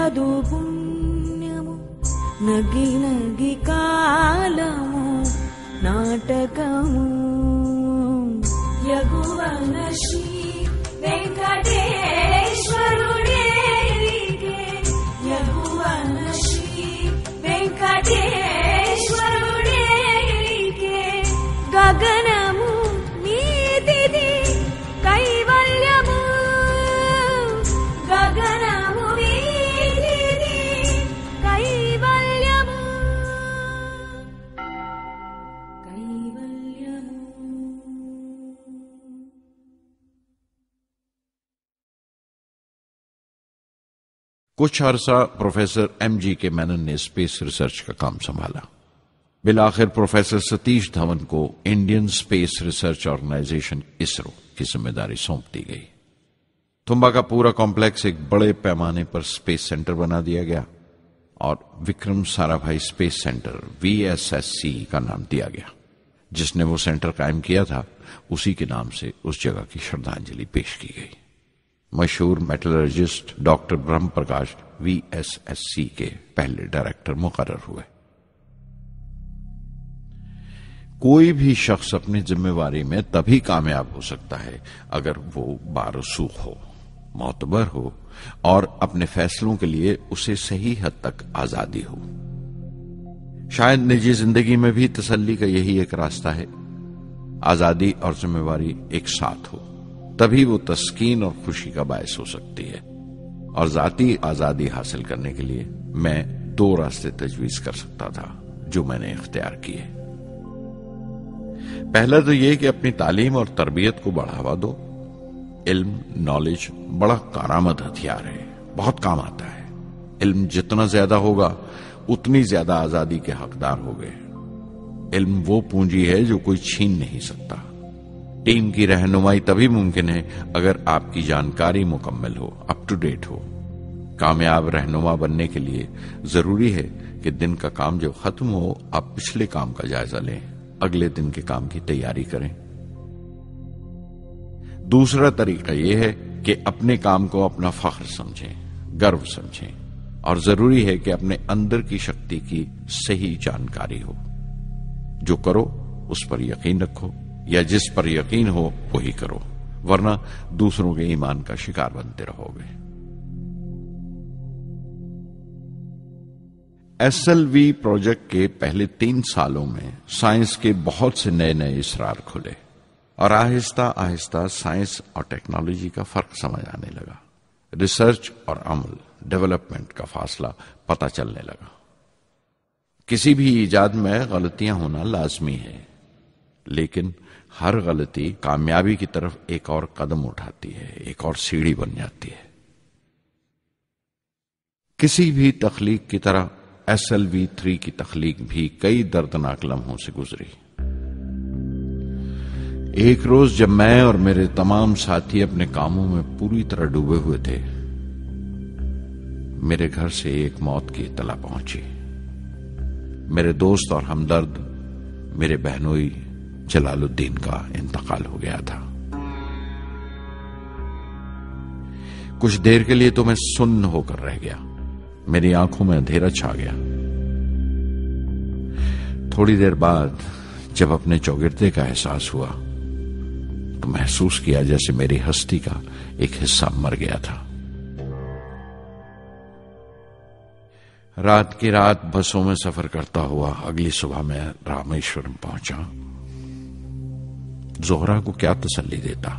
ఎంతదు పుణ్యము నగి నగి కాలము నాటకము యగువన శ్రీ వెంకటేశ్వరుడేలిగే యగువన శ్రీ వెంకటేశ్వరుడేలిగే గగనము నీతిది కైవల్యము గగనము నీతిది కైవల్యము కైవల్యము. कुछ अरसा प्रोफेसर एमजी के मेनन ने स्पेस रिसर्च का काम संभाला. बिलाखिर प्रोफेसर सतीश धवन को Indian space research organisation ISRO की जिम्मेदारी सौंप दी गई. तुम्बा का पूरा कॉम्प्लेक्स एक बड़े पैमाने पर स्पेस सेंटर बना दिया गया और Vikram Sarabhai space centre VSSC का नाम दिया गया. जिसने वो सेंटर कायम किया था उसी के नाम से उस जगह की श्रद्धांजलि पेश की गई. मशहूर मेटलर्जिस्ट डॉक्टर ब्रह्म प्रकाश VSSC के पहले डायरेक्टर मुकर्रर हुए. कोई भी शख्स अपनी जिम्मेवारी में तभी कामयाब हो सकता है अगर वो बारसूख हो, मोतबर हो और अपने फैसलों के लिए उसे सही हद तक आजादी हो. शायद निजी जिंदगी में भी तसल्ली का यही एक रास्ता है. आजादी और जिम्मेवारी एक साथ हो तभी वो तस्कीन और खुशी का बायस हो सकती है. और जाती आजादी हासिल करने के लिए मैं 2 रास्ते तजवीज कर सकता था जो मैंने इख्तियार किए. पहला तो यह कि अपनी तालीम और तरबियत को बढ़ावा दो. इल्म, नॉलेज बड़ा कारआमद हथियार है, बहुत काम आता है. इल्म जितना ज्यादा होगा उतनी ज्यादा आजादी के हकदार हो गए. इल्म वो पूंजी है जो कोई छीन नहीं सकता. टीम की रहनुमाई तभी मुमकिन है अगर आपकी जानकारी मुकम्मल हो, अप टू डेट हो. कामयाब रहनुमा बनने के लिए जरूरी है कि दिन का काम जब खत्म हो आप पिछले काम का जायजा लें, अगले दिन के काम की तैयारी करें. दूसरा तरीका यह है कि अपने काम को अपना फख्र समझें, गर्व समझें और जरूरी है कि अपने अंदर की शक्ति की सही जानकारी हो. जो करो उस पर यकीन रखो या जिस पर यकीन हो वही करो, वरना दूसरों के ईमान का शिकार बनते रहोगे. SLV प्रोजेक्ट के पहले 3 सालों में साइंस के बहुत से नए नए इसरार खुले और आहिस्ता आहिस्ता साइंस और टेक्नोलॉजी का फर्क समझ आने लगा. रिसर्च और अमल, डेवलपमेंट का फासला पता चलने लगा. किसी भी इजाद में गलतियां होना लाजमी है, लेकिन हर गलती कामयाबी की तरफ एक और कदम उठाती है, एक और सीढ़ी बन जाती है. किसी भी तख्लीक की तरह SLV-3 की तख्लीक भी कई दर्दनाक लम्हों से गुजरी. एक रोज जब मैं और मेरे तमाम साथी अपने कामों में पूरी तरह डूबे हुए थे, मेरे घर से एक मौत की इत्तला पहुंची. मेरे दोस्त और हमदर्द मेरे बहनोई जलालुद्दीन का इंतकाल हो गया था. कुछ देर के लिए तो मैं सुन्न होकर रह गया. मेरी आंखों में अंधेरा छा गया. थोड़ी देर बाद जब अपने चौगिरदे का एहसास हुआ तो महसूस किया जैसे मेरी हस्ती का एक हिस्सा मर गया था. रात की रात बसों में सफर करता हुआ अगली सुबह मैं रामेश्वरम पहुंचा. जोहरा को क्या तसल्ली देता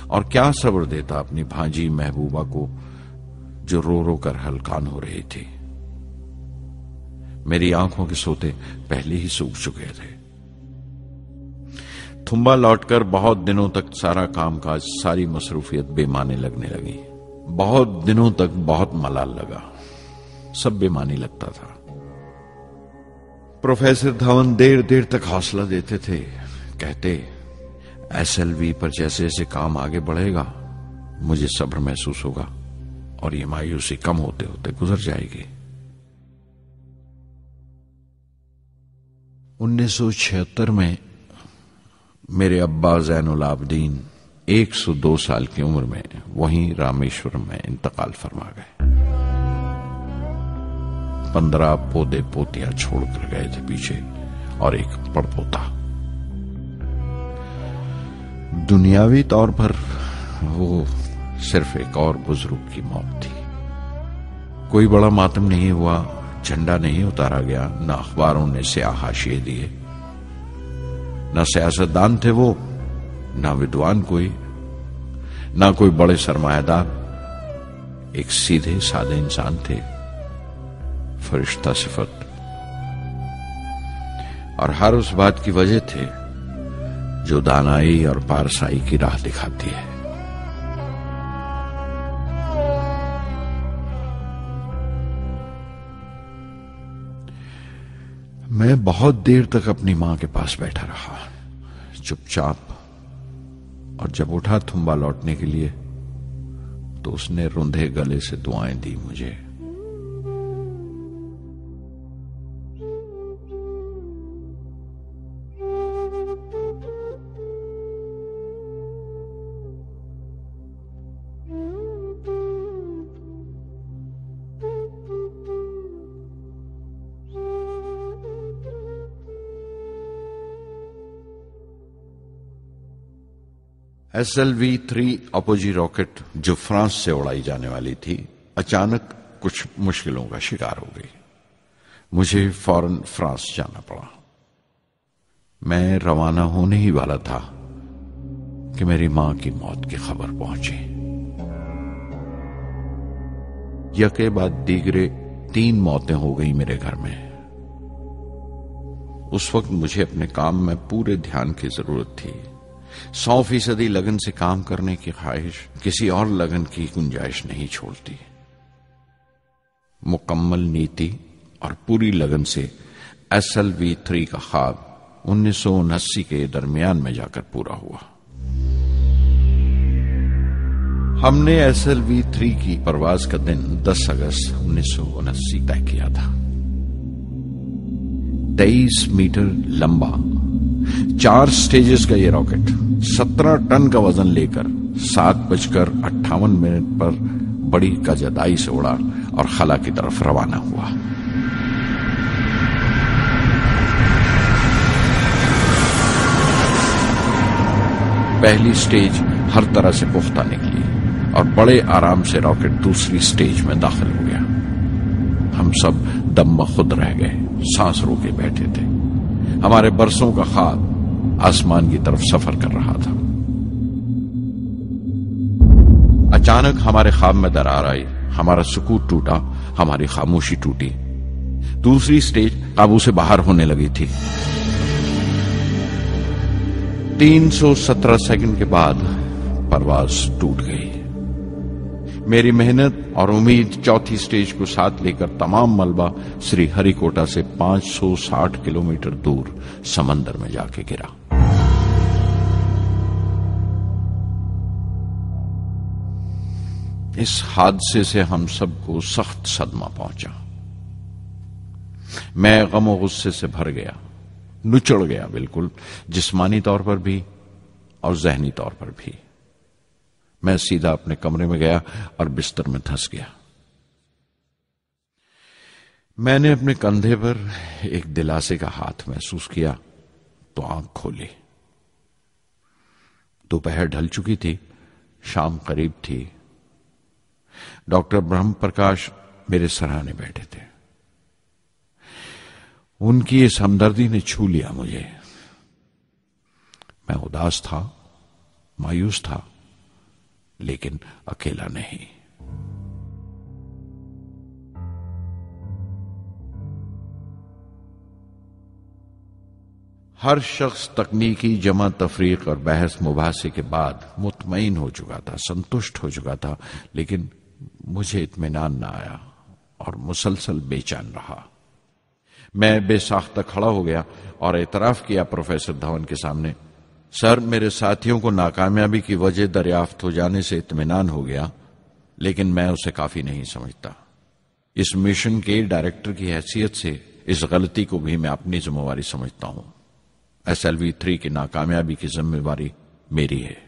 और क्या सब्र देता अपनी भांजी महबूबा को जो रो रो कर हलकान हो रही थी. मेरी आंखों के सोते पहले ही सूख चुके थे. थुम्बा लौटकर बहुत दिनों तक सारा कामकाज, सारी मसरूफियत बेमानी लगने लगी. बहुत दिनों तक बहुत मलाल लगा, सब बेमानी लगता था. प्रोफेसर धवन देर देर तक हौसला देते थे. कहते SLV पर जैसे जैसे काम आगे बढ़ेगा मुझे सब्र महसूस होगा और ये मायूसी कम होते होते गुजर जाएगी. 1976 में मेरे अब्बा ज़ैनुल आबदीन 102 साल की उम्र में वहीं रामेश्वरम में इंतकाल फरमा गए. 15 पोते पोतियां छोड़कर गए थे पीछे और एक पड़पोता। दुनियावी तौर पर वो सिर्फ एक और बुजुर्ग की मौत थी। कोई बड़ा मातम नहीं हुआ, झंडा नहीं उतारा गया, न अखबारों ने स्याह हाशिए दिए, न सियासतदान थे वो, न विद्वान कोई, न कोई बड़े सरमायादार। एक सीधे सादे इंसान थे, फरिश्ता सिफत, और हर उस बात की वजह थे जो दानाई और पारसाई की राह दिखाती है। मैं बहुत देर तक अपनी मां के पास बैठा रहा, चुपचाप, और जब उठा थुम्बा लौटने के लिए तो उसने रुंधे गले से दुआएं दी मुझे। SLV-3 अपोजी रॉकेट जो फ्रांस से उड़ाई जाने वाली थी, अचानक कुछ मुश्किलों का शिकार हो गई। मुझे फौरन फ्रांस जाना पड़ा। मैं रवाना होने ही वाला था कि मेरी मां की मौत की खबर पहुंची। यके बाद दीगरे 3 मौतें हो गई मेरे घर में। उस वक्त मुझे अपने काम में पूरे ध्यान की जरूरत थी। 100% लगन से काम करने की ख्वाहिश किसी और लगन की गुंजाइश नहीं छोड़ती। मुकम्मल नीति और पूरी लगन से SLV-3 का ख्वाब 1979 के दरमियान में जाकर पूरा हुआ। हमने SLV-3 की परवाज का दिन 10 अगस्त 1979 तय किया था। 23 मीटर लंबा 4 स्टेजेस का ये रॉकेट 17 टन का वजन लेकर 7:58 पर बड़ी कजदाई से उड़ा और खला की तरफ रवाना हुआ। पहली स्टेज हर तरह से पुख्ता निकली और बड़े आराम से रॉकेट दूसरी स्टेज में दाखिल हो गया। हम सब दम खुद रह गए, सांस रोके बैठे थे। हमारे बरसों का ख्वाब आसमान की तरफ सफर कर रहा था। अचानक हमारे ख्वाब में दरार आई, हमारा सुकून टूटा, हमारी खामोशी टूटी। दूसरी स्टेज काबू से बाहर होने लगी थी। 317 सेकंड के बाद परवाज टूट गई। मेरी मेहनत और उम्मीद चौथी स्टेज को साथ लेकर तमाम मलबा श्री हरिकोटा से 560 किलोमीटर दूर समंदर में जाके गिरा। इस हादसे से हम सबको सख्त सदमा पहुंचा। मैं गम और गुस्से से भर गया, नुचड़ गया, बिल्कुल जिस्मानी तौर पर भी और जहनी तौर पर भी। मैं सीधा अपने कमरे में गया और बिस्तर में धंस गया। मैंने अपने कंधे पर एक दिलासे का हाथ महसूस किया तो आंख खोली। दोपहर ढल चुकी थी, शाम करीब थी। डॉक्टर ब्रह्म प्रकाश मेरे सराहने बैठे थे। उनकी इस हमदर्दी ने छू लिया मुझे। मैं उदास था, मायूस था, लेकिन अकेला नहीं। हर शख्स तकनीकी जमा तफरीक और बहस मुबासे के बाद मुतमईन हो चुका था, संतुष्ट हो चुका था, लेकिन मुझे इत्मीनान न आया और मुसलसल बेचैन रहा। मैं बेसाख्ता खड़ा हो गया और एतराफ किया प्रोफेसर धवन के सामने, सर, मेरे साथियों को नाकामयाबी की वजह दरियाफ्त हो जाने से इत्मीनान हो गया, लेकिन मैं उसे काफी नहीं समझता। इस मिशन के डायरेक्टर की हैसियत से इस गलती को भी मैं अपनी जिम्मेवारी समझता हूं। SLV-3 की नाकामयाबी की जिम्मेवारी मेरी है।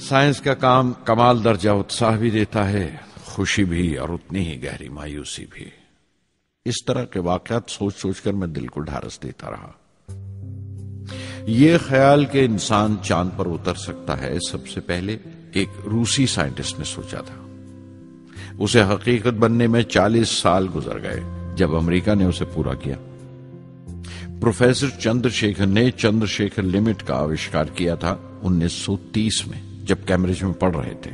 साइंस का काम कमाल दर्जा उत्साह भी देता है, खुशी भी और उतनी ही गहरी मायूसी भी। इस तरह के वाकयात सोच सोचकर मैं दिल को ढारस देता रहा। यह ख्याल कि इंसान चांद पर उतर सकता है सबसे पहले एक रूसी साइंटिस्ट ने सोचा था। उसे हकीकत बनने में 40 साल गुजर गए जब अमेरिका ने उसे पूरा किया। प्रोफेसर चंद्रशेखर ने चंद्रशेखर लिमिट का आविष्कार किया था 1930 में, जब कैम्ब्रिज में पढ़ रहे थे।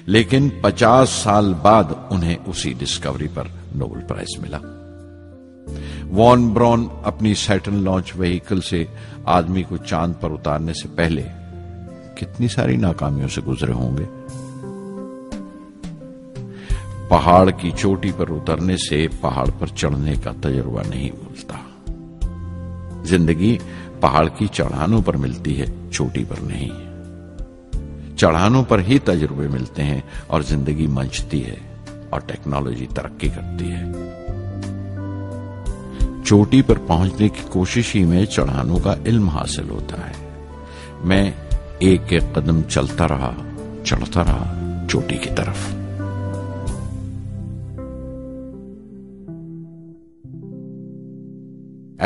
लेकिन 50 साल बाद उन्हें उसी डिस्कवरी पर नोबेल प्राइज मिला। वॉन ब्रॉन अपनी सैटर्न लॉन्च व्हीकल से आदमी को चांद पर उतारने से पहले कितनी सारी नाकामियों से गुजरे होंगे। पहाड़ की चोटी पर उतरने से पहाड़ पर चढ़ने का तजुर्बा नहीं मिलता। जिंदगी पहाड़ की चढ़ानों पर मिलती है, चोटी पर नहीं। चढ़ानों पर ही तजुर्बे मिलते हैं और जिंदगी मंचती है और टेक्नोलॉजी तरक्की करती है। चोटी पर पहुंचने की कोशिश ही में चढ़ानों का इल्म हासिल होता है। मैं एक एक कदम चलता रहा, चढ़ता रहा चोटी की तरफ।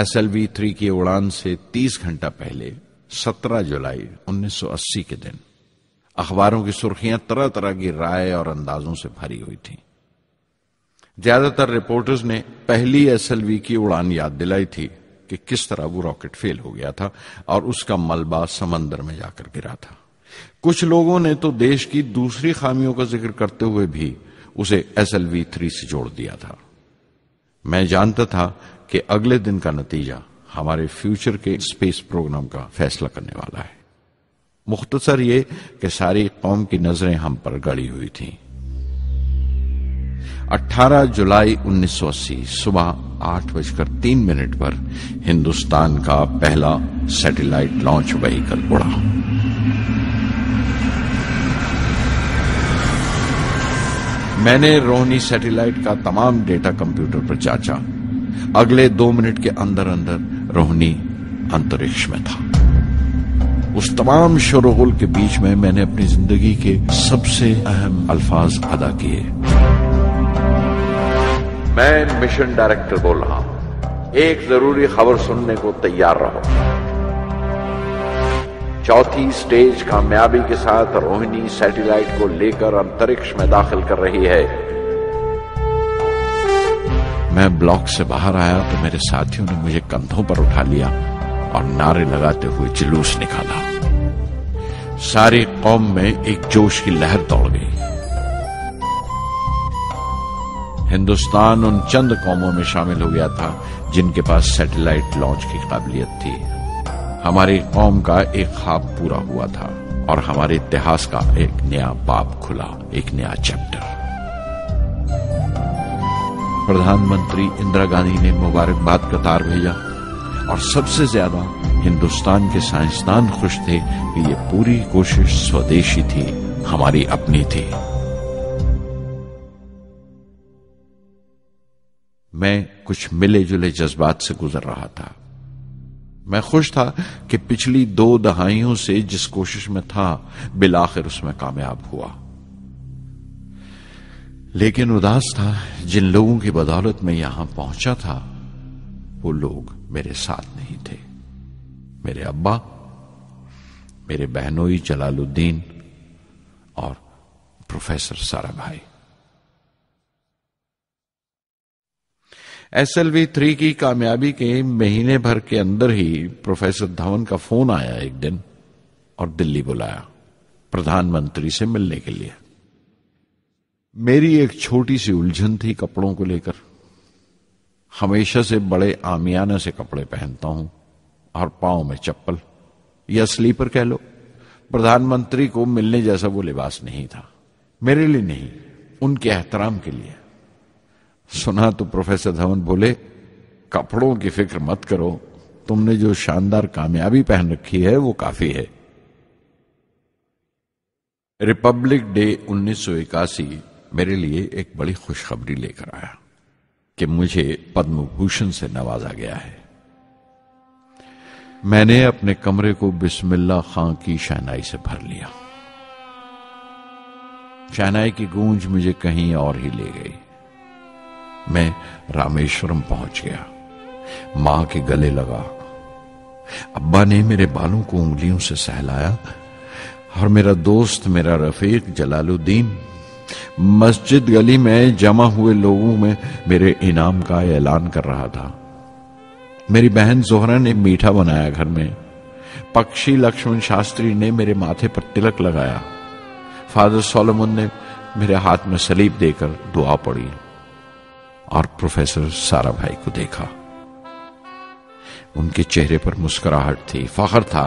SLV-3 की उड़ान से 30 घंटा पहले 17 जुलाई 1980 के दिन अखबारों की सुर्खियां तरह तरह की राय और अंदाजों से भरी हुई थीं। ज्यादातर रिपोर्टर्स ने पहली SLV की उड़ान याद दिलाई थी कि किस तरह वो रॉकेट फेल हो गया था और उसका मलबा समंदर में जाकर गिरा था। कुछ लोगों ने तो देश की दूसरी खामियों का जिक्र करते हुए भी उसे SLV-3 से जोड़ दिया था। मैं जानता था कि अगले दिन का नतीजा हमारे फ्यूचर के स्पेस प्रोग्राम का फैसला करने वाला है। मुख्तसर ये कि सारी कौम की नजरें हम पर गड़ी हुई थीं। 18 जुलाई 1980 सुबह 8:03 पर हिंदुस्तान का पहला सैटेलाइट लॉन्च व्हीकल उड़ा। मैंने रोहिणी सैटेलाइट का तमाम डेटा कंप्यूटर पर जांचा। अगले 2 मिनट के अंदर अंदर रोहिणी अंतरिक्ष में था। उस तमाम शोरगुल के बीच में मैंने अपनी जिंदगी के सबसे अहम अल्फाज अदा किए। मैं मिशन डायरेक्टर बोल रहा हूं, एक जरूरी खबर सुनने को तैयार रहो। चौथी स्टेज कामयाबी के साथ रोहिणी सैटेलाइट को लेकर अंतरिक्ष में दाखिल कर रही है। मैं ब्लॉक से बाहर आया तो मेरे साथियों ने मुझे कंधों पर उठा लिया और नारे लगाते हुए जुलूस निकाला। सारी कौम में एक जोश की लहर दौड़ गई। हिंदुस्तान उन चंद कौमों में शामिल हो गया था जिनके पास सैटेलाइट लॉन्च की काबिलियत थी। हमारी कौम का एक ख्वाब पूरा हुआ था और हमारे इतिहास का एक नया बाब खुला, एक नया चैप्टर। प्रधानमंत्री इंदिरा गांधी ने मुबारकबाद का तार भेजा और सबसे ज्यादा हिंदुस्तान के साइंसदान खुश थे कि ये पूरी कोशिश स्वदेशी थी, हमारी अपनी थी। मैं कुछ मिले जुले जज्बात से गुजर रहा था। मैं खुश था कि पिछली 2 दहाइयों से जिस कोशिश में था बिलाखिर उसमें कामयाब हुआ। लेकिन उदास था जिन लोगों की बदौलत में यहां पहुंचा था वो लोग मेरे साथ नहीं थे। मेरे अब्बा, मेरे बहनोई जलालुद्दीन और प्रोफेसर साराभाई। SLV-3 की कामयाबी के महीने भर के अंदर ही प्रोफेसर धवन का फोन आया एक दिन और दिल्ली बुलाया प्रधानमंत्री से मिलने के लिए। मेरी एक छोटी सी उलझन थी कपड़ों को लेकर। हमेशा से बड़े आमियाना से कपड़े पहनता हूं और पांव में चप्पल या स्लीपर कह लो। प्रधानमंत्री को मिलने जैसा वो लिबास नहीं था, मेरे लिए नहीं, उनके एहतराम के लिए। सुना तो प्रोफेसर धवन बोले, कपड़ों की फिक्र मत करो, तुमने जो शानदार कामयाबी पहन रखी है वो काफी है। रिपब्लिक डे 1981 मेरे लिए एक बड़ी खुशखबरी लेकर आया कि मुझे पद्म भूषण से नवाजा गया है। मैंने अपने कमरे को बिस्मिल्लाह खां की शहनाई से भर लिया। शहनाई की गूंज मुझे कहीं और ही ले गई। मैं रामेश्वरम पहुंच गया, मां के गले लगा। अब्बा ने मेरे बालों को उंगलियों से सहलाया और मेरा दोस्त, मेरा रफीक जलालुद्दीन मस्जिद गली में जमा हुए लोगों में मेरे इनाम का ऐलान कर रहा था। मेरी बहन जोहरा ने मीठा बनाया घर में। पक्षी लक्ष्मण शास्त्री ने मेरे माथे पर तिलक लगाया। फादर सोलोमन ने मेरे हाथ में सलीब देकर दुआ पढ़ी और प्रोफेसर सारा भाई को देखा। उनके चेहरे पर मुस्कुराहट थी, फख्र था।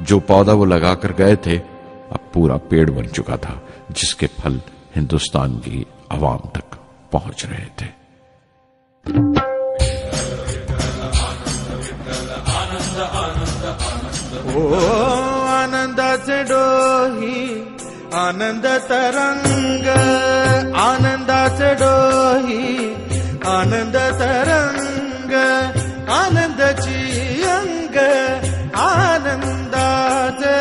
जो पौधा वो लगाकर गए थे अब पूरा पेड़ बन चुका था, जिसके फल हिंदुस्तान की आवाम तक पहुंच रहे थे। ओ आनंदाचे डोही आनंद तरंग, आनंदाचे डोही आनंद तरंग, आनंदाची अंग, आनंदाचे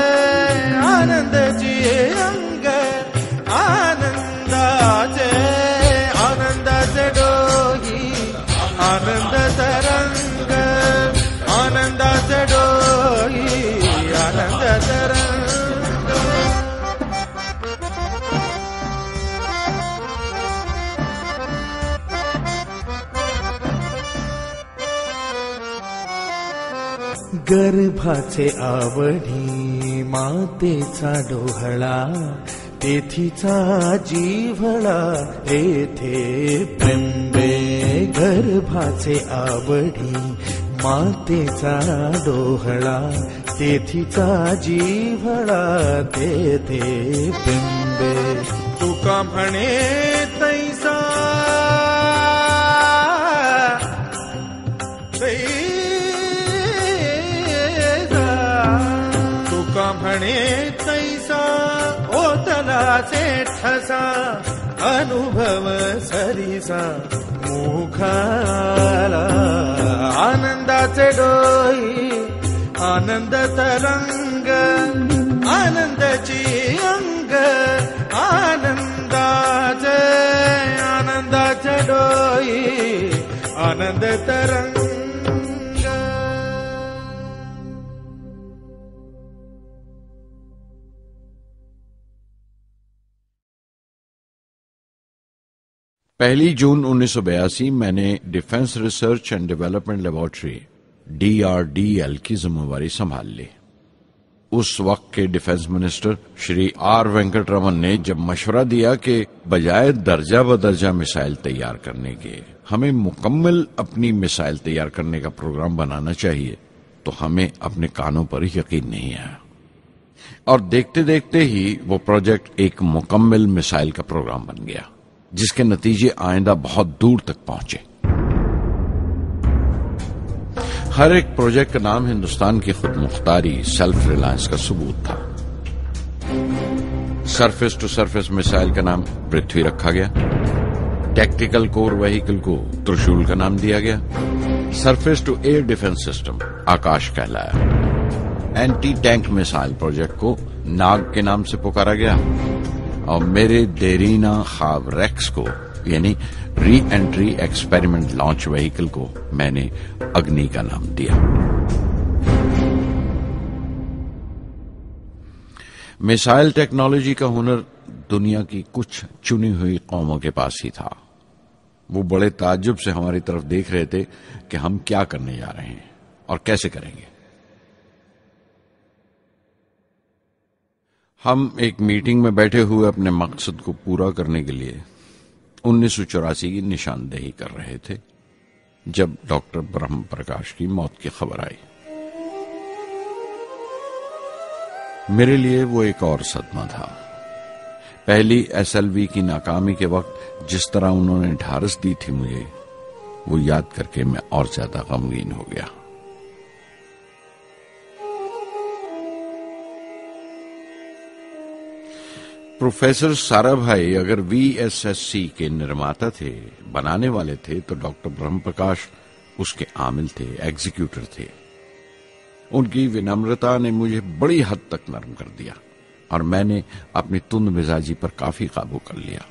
आनंदाची अंग, आनंदाचे आनंदाचे डोही आनंद तरंग, आनंदाचे डोही आनंद तरंग। गर्भाचे आवडी मातेचा डोहळा, तेथीचा जीवळा येथे प्रेंबे। गर्भाचे आवडी मातेचा डोहळा, तेथीचा जीवळा तेथे प्रेंबे। तुका म्हणे तैसा तुका म्हणे तैसा ओतलाचे ठसा, अनुभव सरीसा मुखाला। आनंदाचे डोही आनंद तरंग, आनंदाची अंग, आनंदाचे आनंदाचे डोही आनंद तरंग। पहली जून 1982 मैंने defence research and development laboratory DRDL की जिम्मेवारी संभाल ली। उस वक्त के defence minister Shri R Venkataraman ने जब मशवरा दिया कि बजाय दर्जा बदर्जा मिसाइल तैयार करने के हमें मुकम्मल अपनी मिसाइल तैयार करने का प्रोग्राम बनाना चाहिए, तो हमें अपने कानों पर यकीन नहीं आया और देखते देखते ही वो प्रोजेक्ट एक मुकम्मल मिसाइल का प्रोग्राम बन गया, जिसके नतीजे आइंदा बहुत दूर तक पहुंचे। हर एक प्रोजेक्ट का नाम हिंदुस्तान की खुद मुख्तारी, सेल्फ रिलायंस का सबूत था। सरफेस टू सरफेस मिसाइल का नाम पृथ्वी रखा गया, टैक्टिकल कोर व्हीकल को त्रिशूल का नाम दिया गया, surface to air defence system Akash कहलाया, एंटी टैंक मिसाइल प्रोजेक्ट को नाग के नाम से पुकारा गया और मेरे देरीना ख्वाब रेक्स को यानी re entry experiment launch vehicle को मैंने अग्नि का नाम दिया। मिसाइल टेक्नोलॉजी का हुनर दुनिया की कुछ चुनी हुई कौमों के पास ही था। वो बड़े ताज्जुब से हमारी तरफ देख रहे थे कि हम क्या करने जा रहे हैं और कैसे करेंगे। हम एक मीटिंग में बैठे हुए अपने मकसद को पूरा करने के लिए 1984 की निशानदेही कर रहे थे जब डॉक्टर ब्रह्म प्रकाश की मौत की खबर आई। मेरे लिए वो एक और सदमा था। पहली SLV की नाकामी के वक्त जिस तरह उन्होंने ढारस दी थी मुझे, वो याद करके मैं और ज्यादा गमगीन हो गया। प्रोफेसर साराभाई अगर VSSC के निर्माता थे, बनाने वाले थे, तो डॉक्टर ब्रह्म प्रकाश उसके आमिल थे, एग्जीक्यूटर थे। उनकी विनम्रता ने मुझे बड़ी हद तक नरम कर दिया। और मैंने अपनी तुंद मिजाजी पर काफी काबू कर लिया।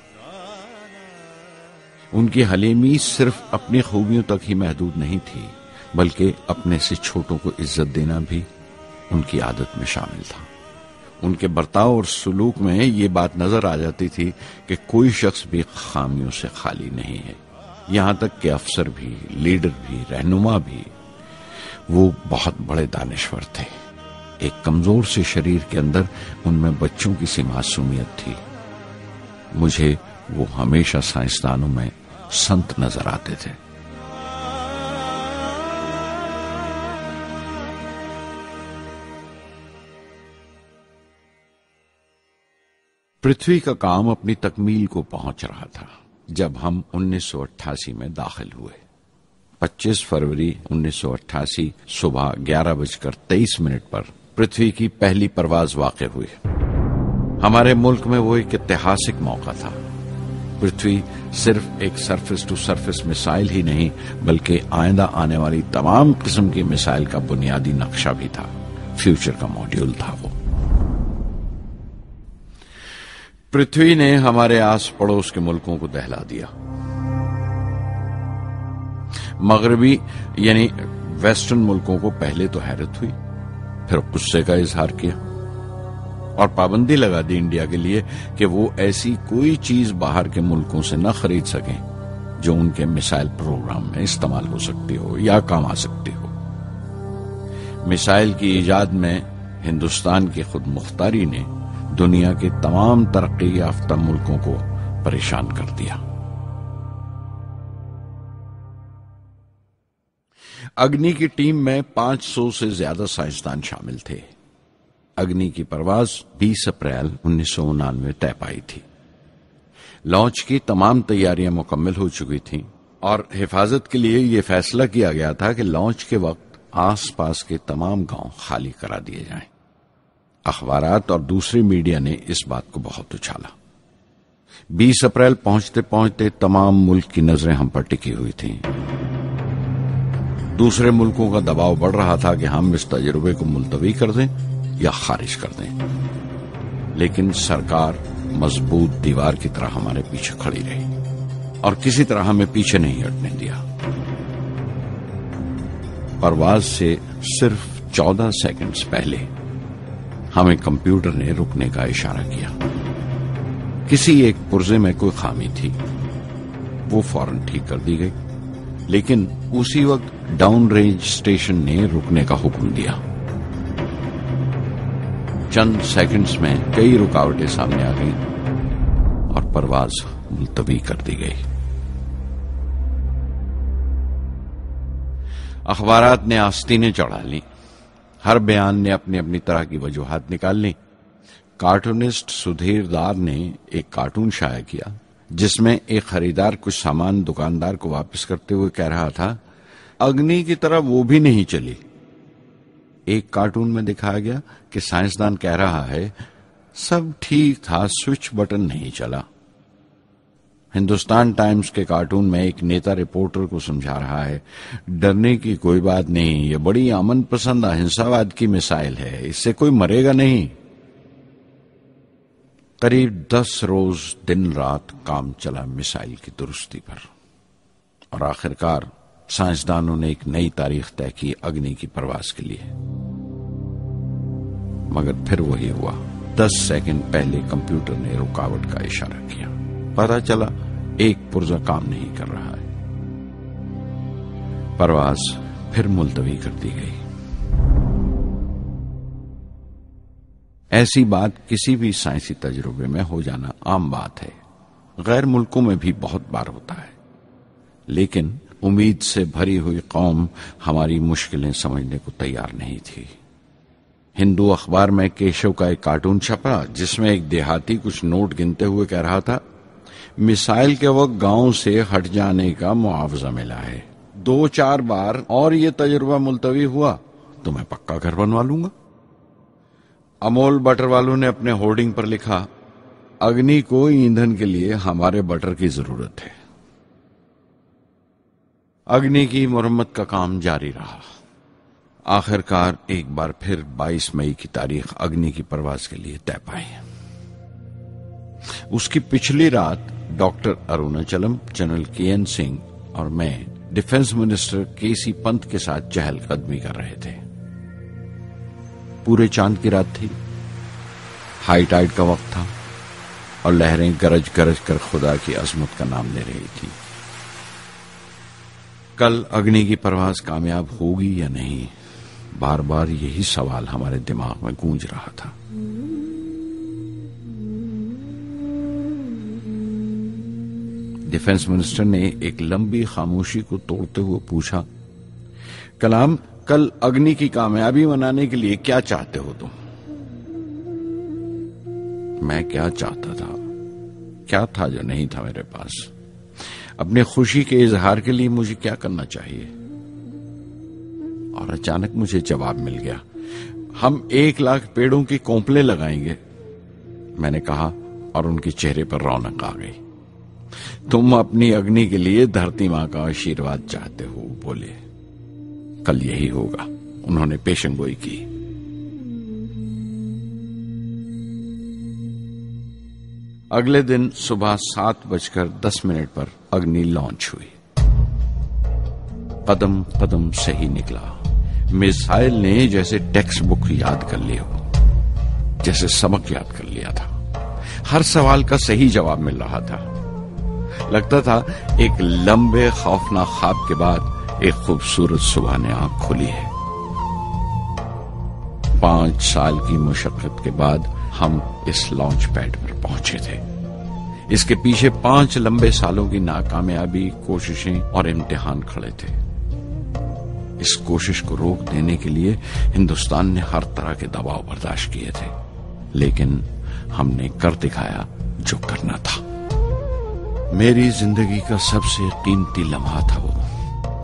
उनकी हलीमी सिर्फ अपनी खूबियों तक ही महदूद नहीं थी, बल्कि अपने से छोटों को इज्जत देना भी उनकी आदत में शामिल था। उनके बर्ताव और सुलूक में ये बात नजर आ जाती थी कि कोई शख्स भी खामियों से खाली नहीं है। यहां तक कि अफसर भी, लीडर भी, रहनुमा भी। वो बहुत बड़े दानिश्वर थे। एक कमजोर से शरीर के अंदर उनमें बच्चों की सी मासूमियत थी। मुझे वो हमेशा साइंसदानों में संत नजर आते थे। पृथ्वी का काम अपनी तकमील को पहुंच रहा था जब हम 1988 में दाखिल हुए। 25 फरवरी 1988 सुबह 11:23 पर पृथ्वी की पहली परवाज वाक़ई हुई। हमारे मुल्क में वो एक ऐतिहासिक मौका था। पृथ्वी सिर्फ एक सरफेस टू सरफेस मिसाइल ही नहीं, बल्कि आइंदा आने वाली तमाम किस्म की मिसाइल का बुनियादी नक्शा भी था। फ्यूचर का मॉड्यूल था वो। पृथ्वी ने हमारे आस पड़ोस के मुल्कों को दहला दिया। मगरबी यानी वेस्टर्न मुल्कों को पहले तो हैरत हुई, फिर गुस्से का इजहार किया और पाबंदी लगा दी इंडिया के लिए कि वो ऐसी कोई चीज बाहर के मुल्कों से न खरीद सकें जो उनके मिसाइल प्रोग्राम में इस्तेमाल हो सकती हो या काम आ सकती हो। मिसाइल की इजाद में हिंदुस्तान की खुद मुख्तारी ने दुनिया के तमाम तरक्की याफ्ता मुल्कों को परेशान कर दिया। अग्नि की टीम में 500 से ज्यादा साइंसदान शामिल थे। अग्नि की परवाज 20 अप्रैल 1999 तय पाई थी। लॉन्च की तमाम तैयारियां मुकम्मल हो चुकी थीं और हिफाजत के लिए यह फैसला किया गया था कि लॉन्च के वक्त आसपास के तमाम गांव खाली करा दिए जाएं। अखबारात और दूसरी मीडिया ने इस बात को बहुत उछाला। 20 अप्रैल पहुंचते पहुंचते तमाम मुल्क की नजरें हम पर टिकी हुई थीं। दूसरे मुल्कों का दबाव बढ़ रहा था कि हम इस तजुर्बे को मुलतवी कर दें या खारिज कर दें, लेकिन सरकार मजबूत दीवार की तरह हमारे पीछे खड़ी रही और किसी तरह हमें पीछे नहीं हटने दिया। परवाज से सिर्फ 14 सेकंड्स पहले हमें कंप्यूटर ने रुकने का इशारा किया। किसी एक पुर्जे में कोई खामी थी, वो फौरन ठीक कर दी गई, लेकिन उसी वक्त डाउन रेंज स्टेशन ने रुकने का हुक्म दिया। चंद सेकंड्स में कई रुकावटें सामने आ गईं और परवाज मुलतवी कर दी गई। अखबारात ने आस्तीनें चढ़ा ली। हर बयान ने अपनी अपनी तरह की वजूहात निकाल ली। कार्टूनिस्ट सुधीर दार ने एक कार्टून शाया किया जिसमें एक खरीदार कुछ सामान दुकानदार को वापस करते हुए कह रहा था, अग्नि की तरह वो भी नहीं चली। एक कार्टून में दिखाया गया कि साइंसदान कह रहा है, सब ठीक था, स्विच बटन नहीं चला। हिंदुस्तान टाइम्स के कार्टून में एक नेता रिपोर्टर को समझा रहा है, डरने की कोई बात नहीं, ये बड़ी अमन पसंद अहिंसावाद की मिसाइल है, इससे कोई मरेगा नहीं। करीब 10 रोज दिन रात काम चला मिसाइल की दुरुस्ती पर और आखिरकार साइंसदानों ने एक नई तारीख तय की अग्नि की परवाज के लिए। मगर फिर वही हुआ। 10 सेकंड पहले कंप्यूटर ने रुकावट का इशारा किया। पता चला एक पुर्जा काम नहीं कर रहा है। परवाज फिर मुलतवी कर दी गई। ऐसी बात किसी भी साइंसी तजुर्बे में हो जाना आम बात है। गैर मुल्कों में भी बहुत बार होता है, लेकिन उम्मीद से भरी हुई कौम हमारी मुश्किलें समझने को तैयार नहीं थी। हिंदू अखबार में केशव का एक कार्टून छपा जिसमें एक देहाती कुछ नोट गिनते हुए कह रहा था, मिसाइल के वक्त गांव से हट जाने का मुआवजा मिला है। 2-4 बार और ये तजुर्बा मुलतवी हुआ तो मैं पक्का घर बनवा लूंगा। अमोल बटर वालों ने अपने होर्डिंग पर लिखा, अग्नि को ईंधन के लिए हमारे बटर की जरूरत है। अग्नि की मुरम्मत का काम जारी रहा। आखिरकार एक बार फिर 22 मई की तारीख अग्नि की परवाज के लिए तय पाई। उसकी पिछली रात doctor Arunachalam, general K N Singh और मैं डिफेंस मिनिस्टर केसी पंत के साथ चहलकदमी कर रहे थे। पूरे चांद की रात थी, हाई टाइड का वक्त था और लहरें गरज गरज कर खुदा की अजमत का नाम ले रही थी। कल अग्नि की परवाज कामयाब होगी या नहीं, बार बार यही सवाल हमारे दिमाग में गूंज रहा था। डिफेंस मिनिस्टर ने एक लंबी खामोशी को तोड़ते हुए पूछा, कलाम, कल अग्नि की कामयाबी मनाने के लिए क्या चाहते हो तुम? मैं क्या चाहता था? क्या था जो नहीं था मेरे पास? अपने खुशी के इजहार के लिए मुझे क्या करना चाहिए? और अचानक मुझे जवाब मिल गया, हम 1 लाख पेड़ों की कोंपले लगाएंगे, मैंने कहा और उनके चेहरे पर रौनक आ गई। तुम अपनी अग्नि के लिए धरती मां का आशीर्वाद चाहते हो, बोले। कल यही होगा, उन्होंने पेशेंगोई की। अगले दिन सुबह 7:10 पर अग्नि लॉन्च हुई। कदम कदम से ही निकला। मिसाइल ने जैसे टेक्स्ट बुक याद कर लिया हो, जैसे सबक याद कर लिया था। हर सवाल का सही जवाब मिल रहा था। लगता था एक लंबे खौफनाक ख्वाब के बाद एक खूबसूरत सुबह ने आंख खोली है। 5 साल की मुशक्कत के बाद हम इस लॉन्च पैड पर पहुंचे थे। इसके पीछे 5 लंबे सालों की नाकामयाबी, कोशिशें और इम्तिहान खड़े थे। इस कोशिश को रोक देने के लिए हिंदुस्तान ने हर तरह के दबाव बर्दाश्त किए थे, लेकिन हमने कर दिखाया जो करना था। मेरी जिंदगी का सबसे कीमती लम्हा था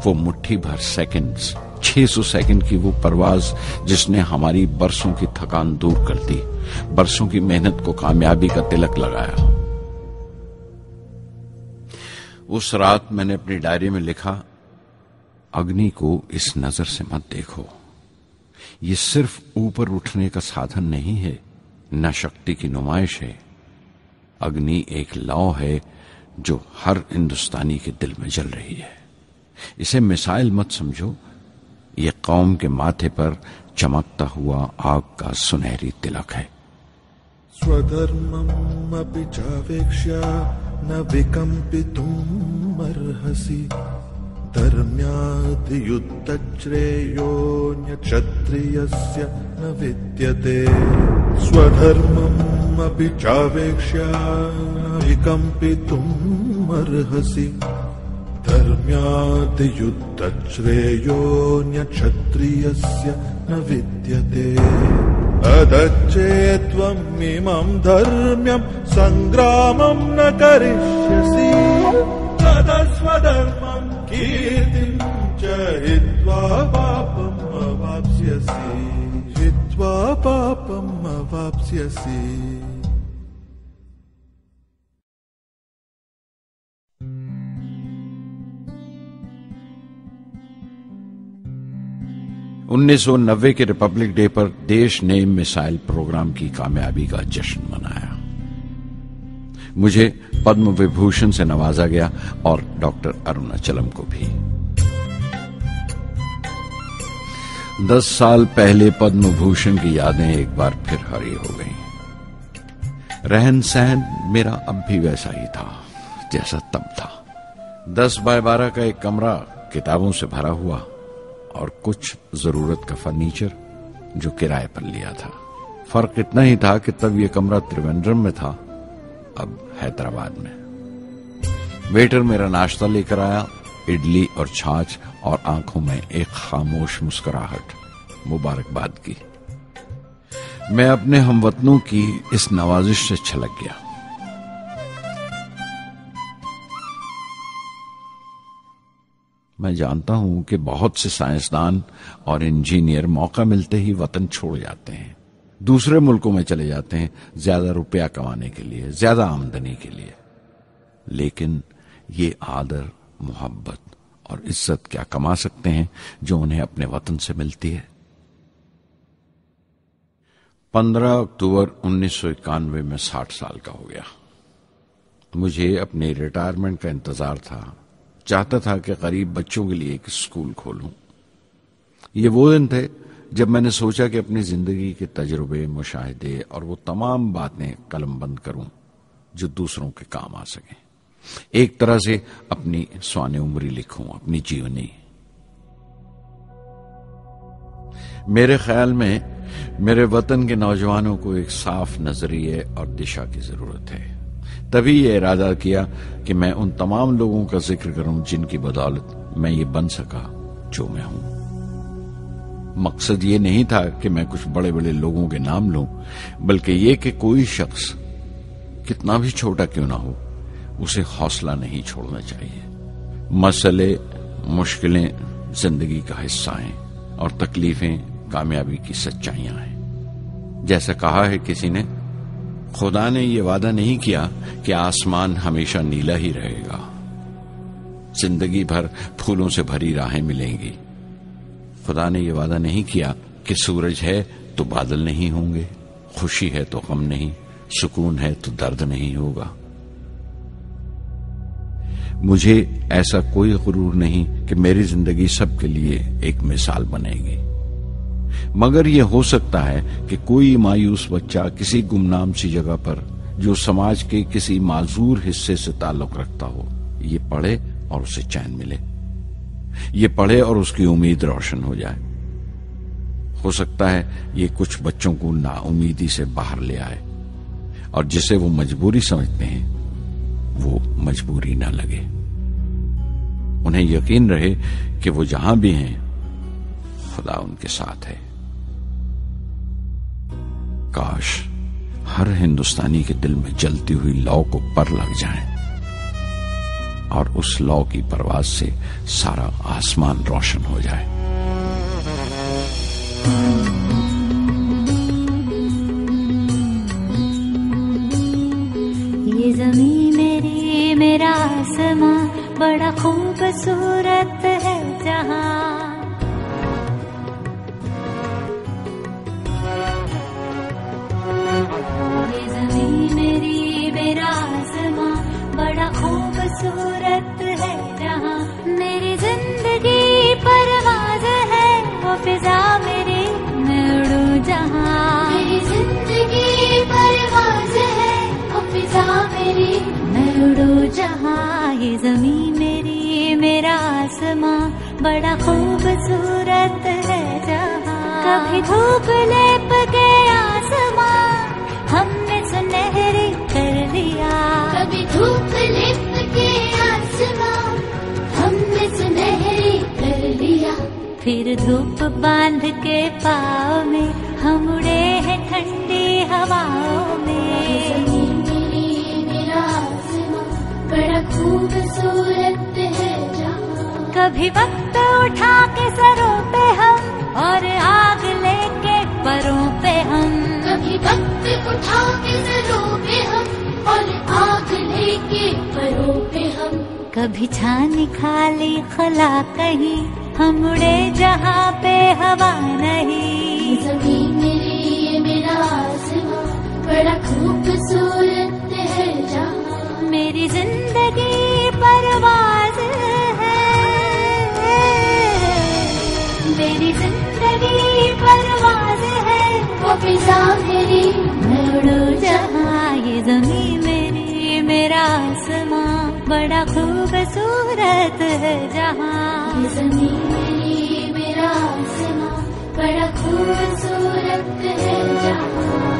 वो मुट्ठी भर सेकंड्स, 600 सेकंड की वो परवाज जिसने हमारी बरसों की थकान दूर कर दी, बरसों की मेहनत को कामयाबी का तिलक लगाया। उस रात मैंने अपनी डायरी में लिखा, अग्नि को इस नजर से मत देखो, ये सिर्फ ऊपर उठने का साधन नहीं है, न शक्ति की नुमाइश है। अग्नि एक लौ है जो हर हिंदुस्तानी के दिल में जल रही है। इसे मिसाइल मत समझो, ये कौम के माथे पर चमकता हुआ आग का सुनहरी तिलक है। स्वधर्मम् अपि चावेक्ष्य न विकम्पितुम् अर्हसि, धर्म्याद् युद्धश्रेयोऽन्य क्षत्रियस्य न विद्यते। स्वधर्मम् अपि चावेक्ष्य न विकम्पितुम् अर्हसि, धर्म्याद् युद्धश्रेयोऽन्य क्षत्रियस्य न विद्यते। अदच्चेत्त्वम् इमम् धर्म्यम् सङ्ग्रामम् न करिष्यसि, तदस्वधर्मम् कीर्तिम् च हित्वा पापम् अवाप्स्यसि, हित्वा पापम् अवाप्स्यसि। $1990 के रिपब्लिक डे पर देश ने मिसाइल प्रोग्राम की कामयाबी का जश्न मनाया। मुझे पद्म विभूषण से नवाजा गया और डॉक्टर अरुणाचलम को भी। 10 साल पहले पद्म भूषण की यादें एक बार फिर हरी हो गईं। रहन सहन मेरा अब भी वैसा ही था जैसा तब था। 10 बाय 12 का एक कमरा किताबों से भरा हुआ और कुछ जरूरत का फर्नीचर जो किराए पर लिया था। फर्क इतना ही था कि तब यह कमरा त्रिवेंद्रम में था, अब हैदराबाद में। वेटर मेरा नाश्ता लेकर आया, इडली और छाछ, और आंखों में एक खामोश मुस्कुराहट, मुबारकबाद की। मैं अपने हमवतनों की इस नवाजिश से छलक गया। मैं जानता हूं कि बहुत से साइंसदान और इंजीनियर मौका मिलते ही वतन छोड़ जाते हैं, दूसरे मुल्कों में चले जाते हैं ज्यादा रुपया कमाने के लिए, ज्यादा आमदनी के लिए। लेकिन ये आदर, मोहब्बत और इज्जत क्या कमा सकते हैं जो उन्हें अपने वतन से मिलती है? 15 अक्टूबर 1991 में 60 साल का हो गया। मुझे अपने रिटायरमेंट का इंतजार था। चाहता था कि गरीब बच्चों के लिए एक स्कूल खोलूं। ये वो दिन थे जब मैंने सोचा कि अपनी जिंदगी के तजुर्बे, मुशाहिदे और वो तमाम बातें कलमबंद करूं जो दूसरों के काम आ सकें। एक तरह से अपनी स्वाने उम्री लिखूं, अपनी जीवनी। मेरे ख्याल में मेरे वतन के नौजवानों को एक साफ नजरिए और दिशा की जरूरत है। तभी ये इरादा किया कि मैं उन तमाम लोगों का जिक्र करूं जिनकी बदौलत मैं ये बन सका जो मैं हूं। मकसद ये नहीं था कि मैं कुछ बड़े बड़े लोगों के नाम लूं, बल्कि ये कि कोई शख्स कितना भी छोटा क्यों ना हो, उसे हौसला नहीं छोड़ना चाहिए। मसले, मुश्किलें जिंदगी का हिस्सा हैं और तकलीफें कामयाबी की सच्चाइयां हैं। जैसा कहा है किसी ने, खुदा ने यह वादा नहीं किया कि आसमान हमेशा नीला ही रहेगा, जिंदगी भर फूलों से भरी राहें मिलेंगी। खुदा ने यह वादा नहीं किया कि सूरज है तो बादल नहीं होंगे, खुशी है तो गम नहीं, सुकून है तो दर्द नहीं होगा। मुझे ऐसा कोई गुरूर नहीं कि मेरी जिंदगी सबके लिए एक मिसाल बनेगी, मगर यह हो सकता है कि कोई मायूस बच्चा किसी गुमनाम सी जगह पर जो समाज के किसी माजूर हिस्से से ताल्लुक रखता हो, ये पढ़े और उसे चैन मिले। ये पढ़े और उसकी उम्मीद रोशन हो जाए। हो सकता है ये कुछ बच्चों को नाउमीदी से बाहर ले आए और जिसे वो मजबूरी समझते हैं वो मजबूरी ना लगे। उन्हें यकीन रहे कि वो जहां भी हैं खुदा उनके साथ है। काश हर हिंदुस्तानी के दिल में जलती हुई लौ को पर लग जाए और उस लौ की परवाज से सारा आसमान रोशन हो जाए। ये ज़मीं मेरी, मेरा आसमां, बड़ा खूबसूरत है जहां। ये ज़मीं मेरी, मेरा आसमां, बड़ा खूबसूरत है जहां। मेरी जिंदगी परवाज़ है, वो फिजा मेरी, मैं उड़ूं जहां। मेरी जिंदगी परवाज़ है, वो फिजा मेरी, मैं उड़ूं जहां। ये ज़मीं मेरी, मेरा आसमां, बड़ा खूबसूरत है जहां। कभी धूप लेप के आसमां हमने सुनहरी कर लिया। कभी धूप लेप के आसमां हमने सुनहरी कर लिया। फिर धूप बांध के पाँव में हम उड़े हैं ठंडी हवाओं में। मेरा आसमां बड़ा खूबसूरत है जहां। कभी वक्त उठा के सरों पे हम और आग लेके परों पे हम। कभी वक्त उठा के सरों पे हम और आग लेके परों पे हम। कभी छानी खाली खला कहीं, हम उड़े जहाँ पे हवा नहीं। ज़मीं मेरी, मेरा आसमां, बड़ा खूबसूरत है जहाँ। मेरी जिंदगी परवाज़ है, मेरी जिंदगी परवाज़ है, वो फिज़ा मेरी, मैं उड़ूं जहाँ। ये ज़मीं मेरी, मेरा आसमां, बड़ा खूबसूरत है जहाँ। ये ज़मीं मेरी, मेरा आसमां, बड़ा खूबसूरत है जहाँ।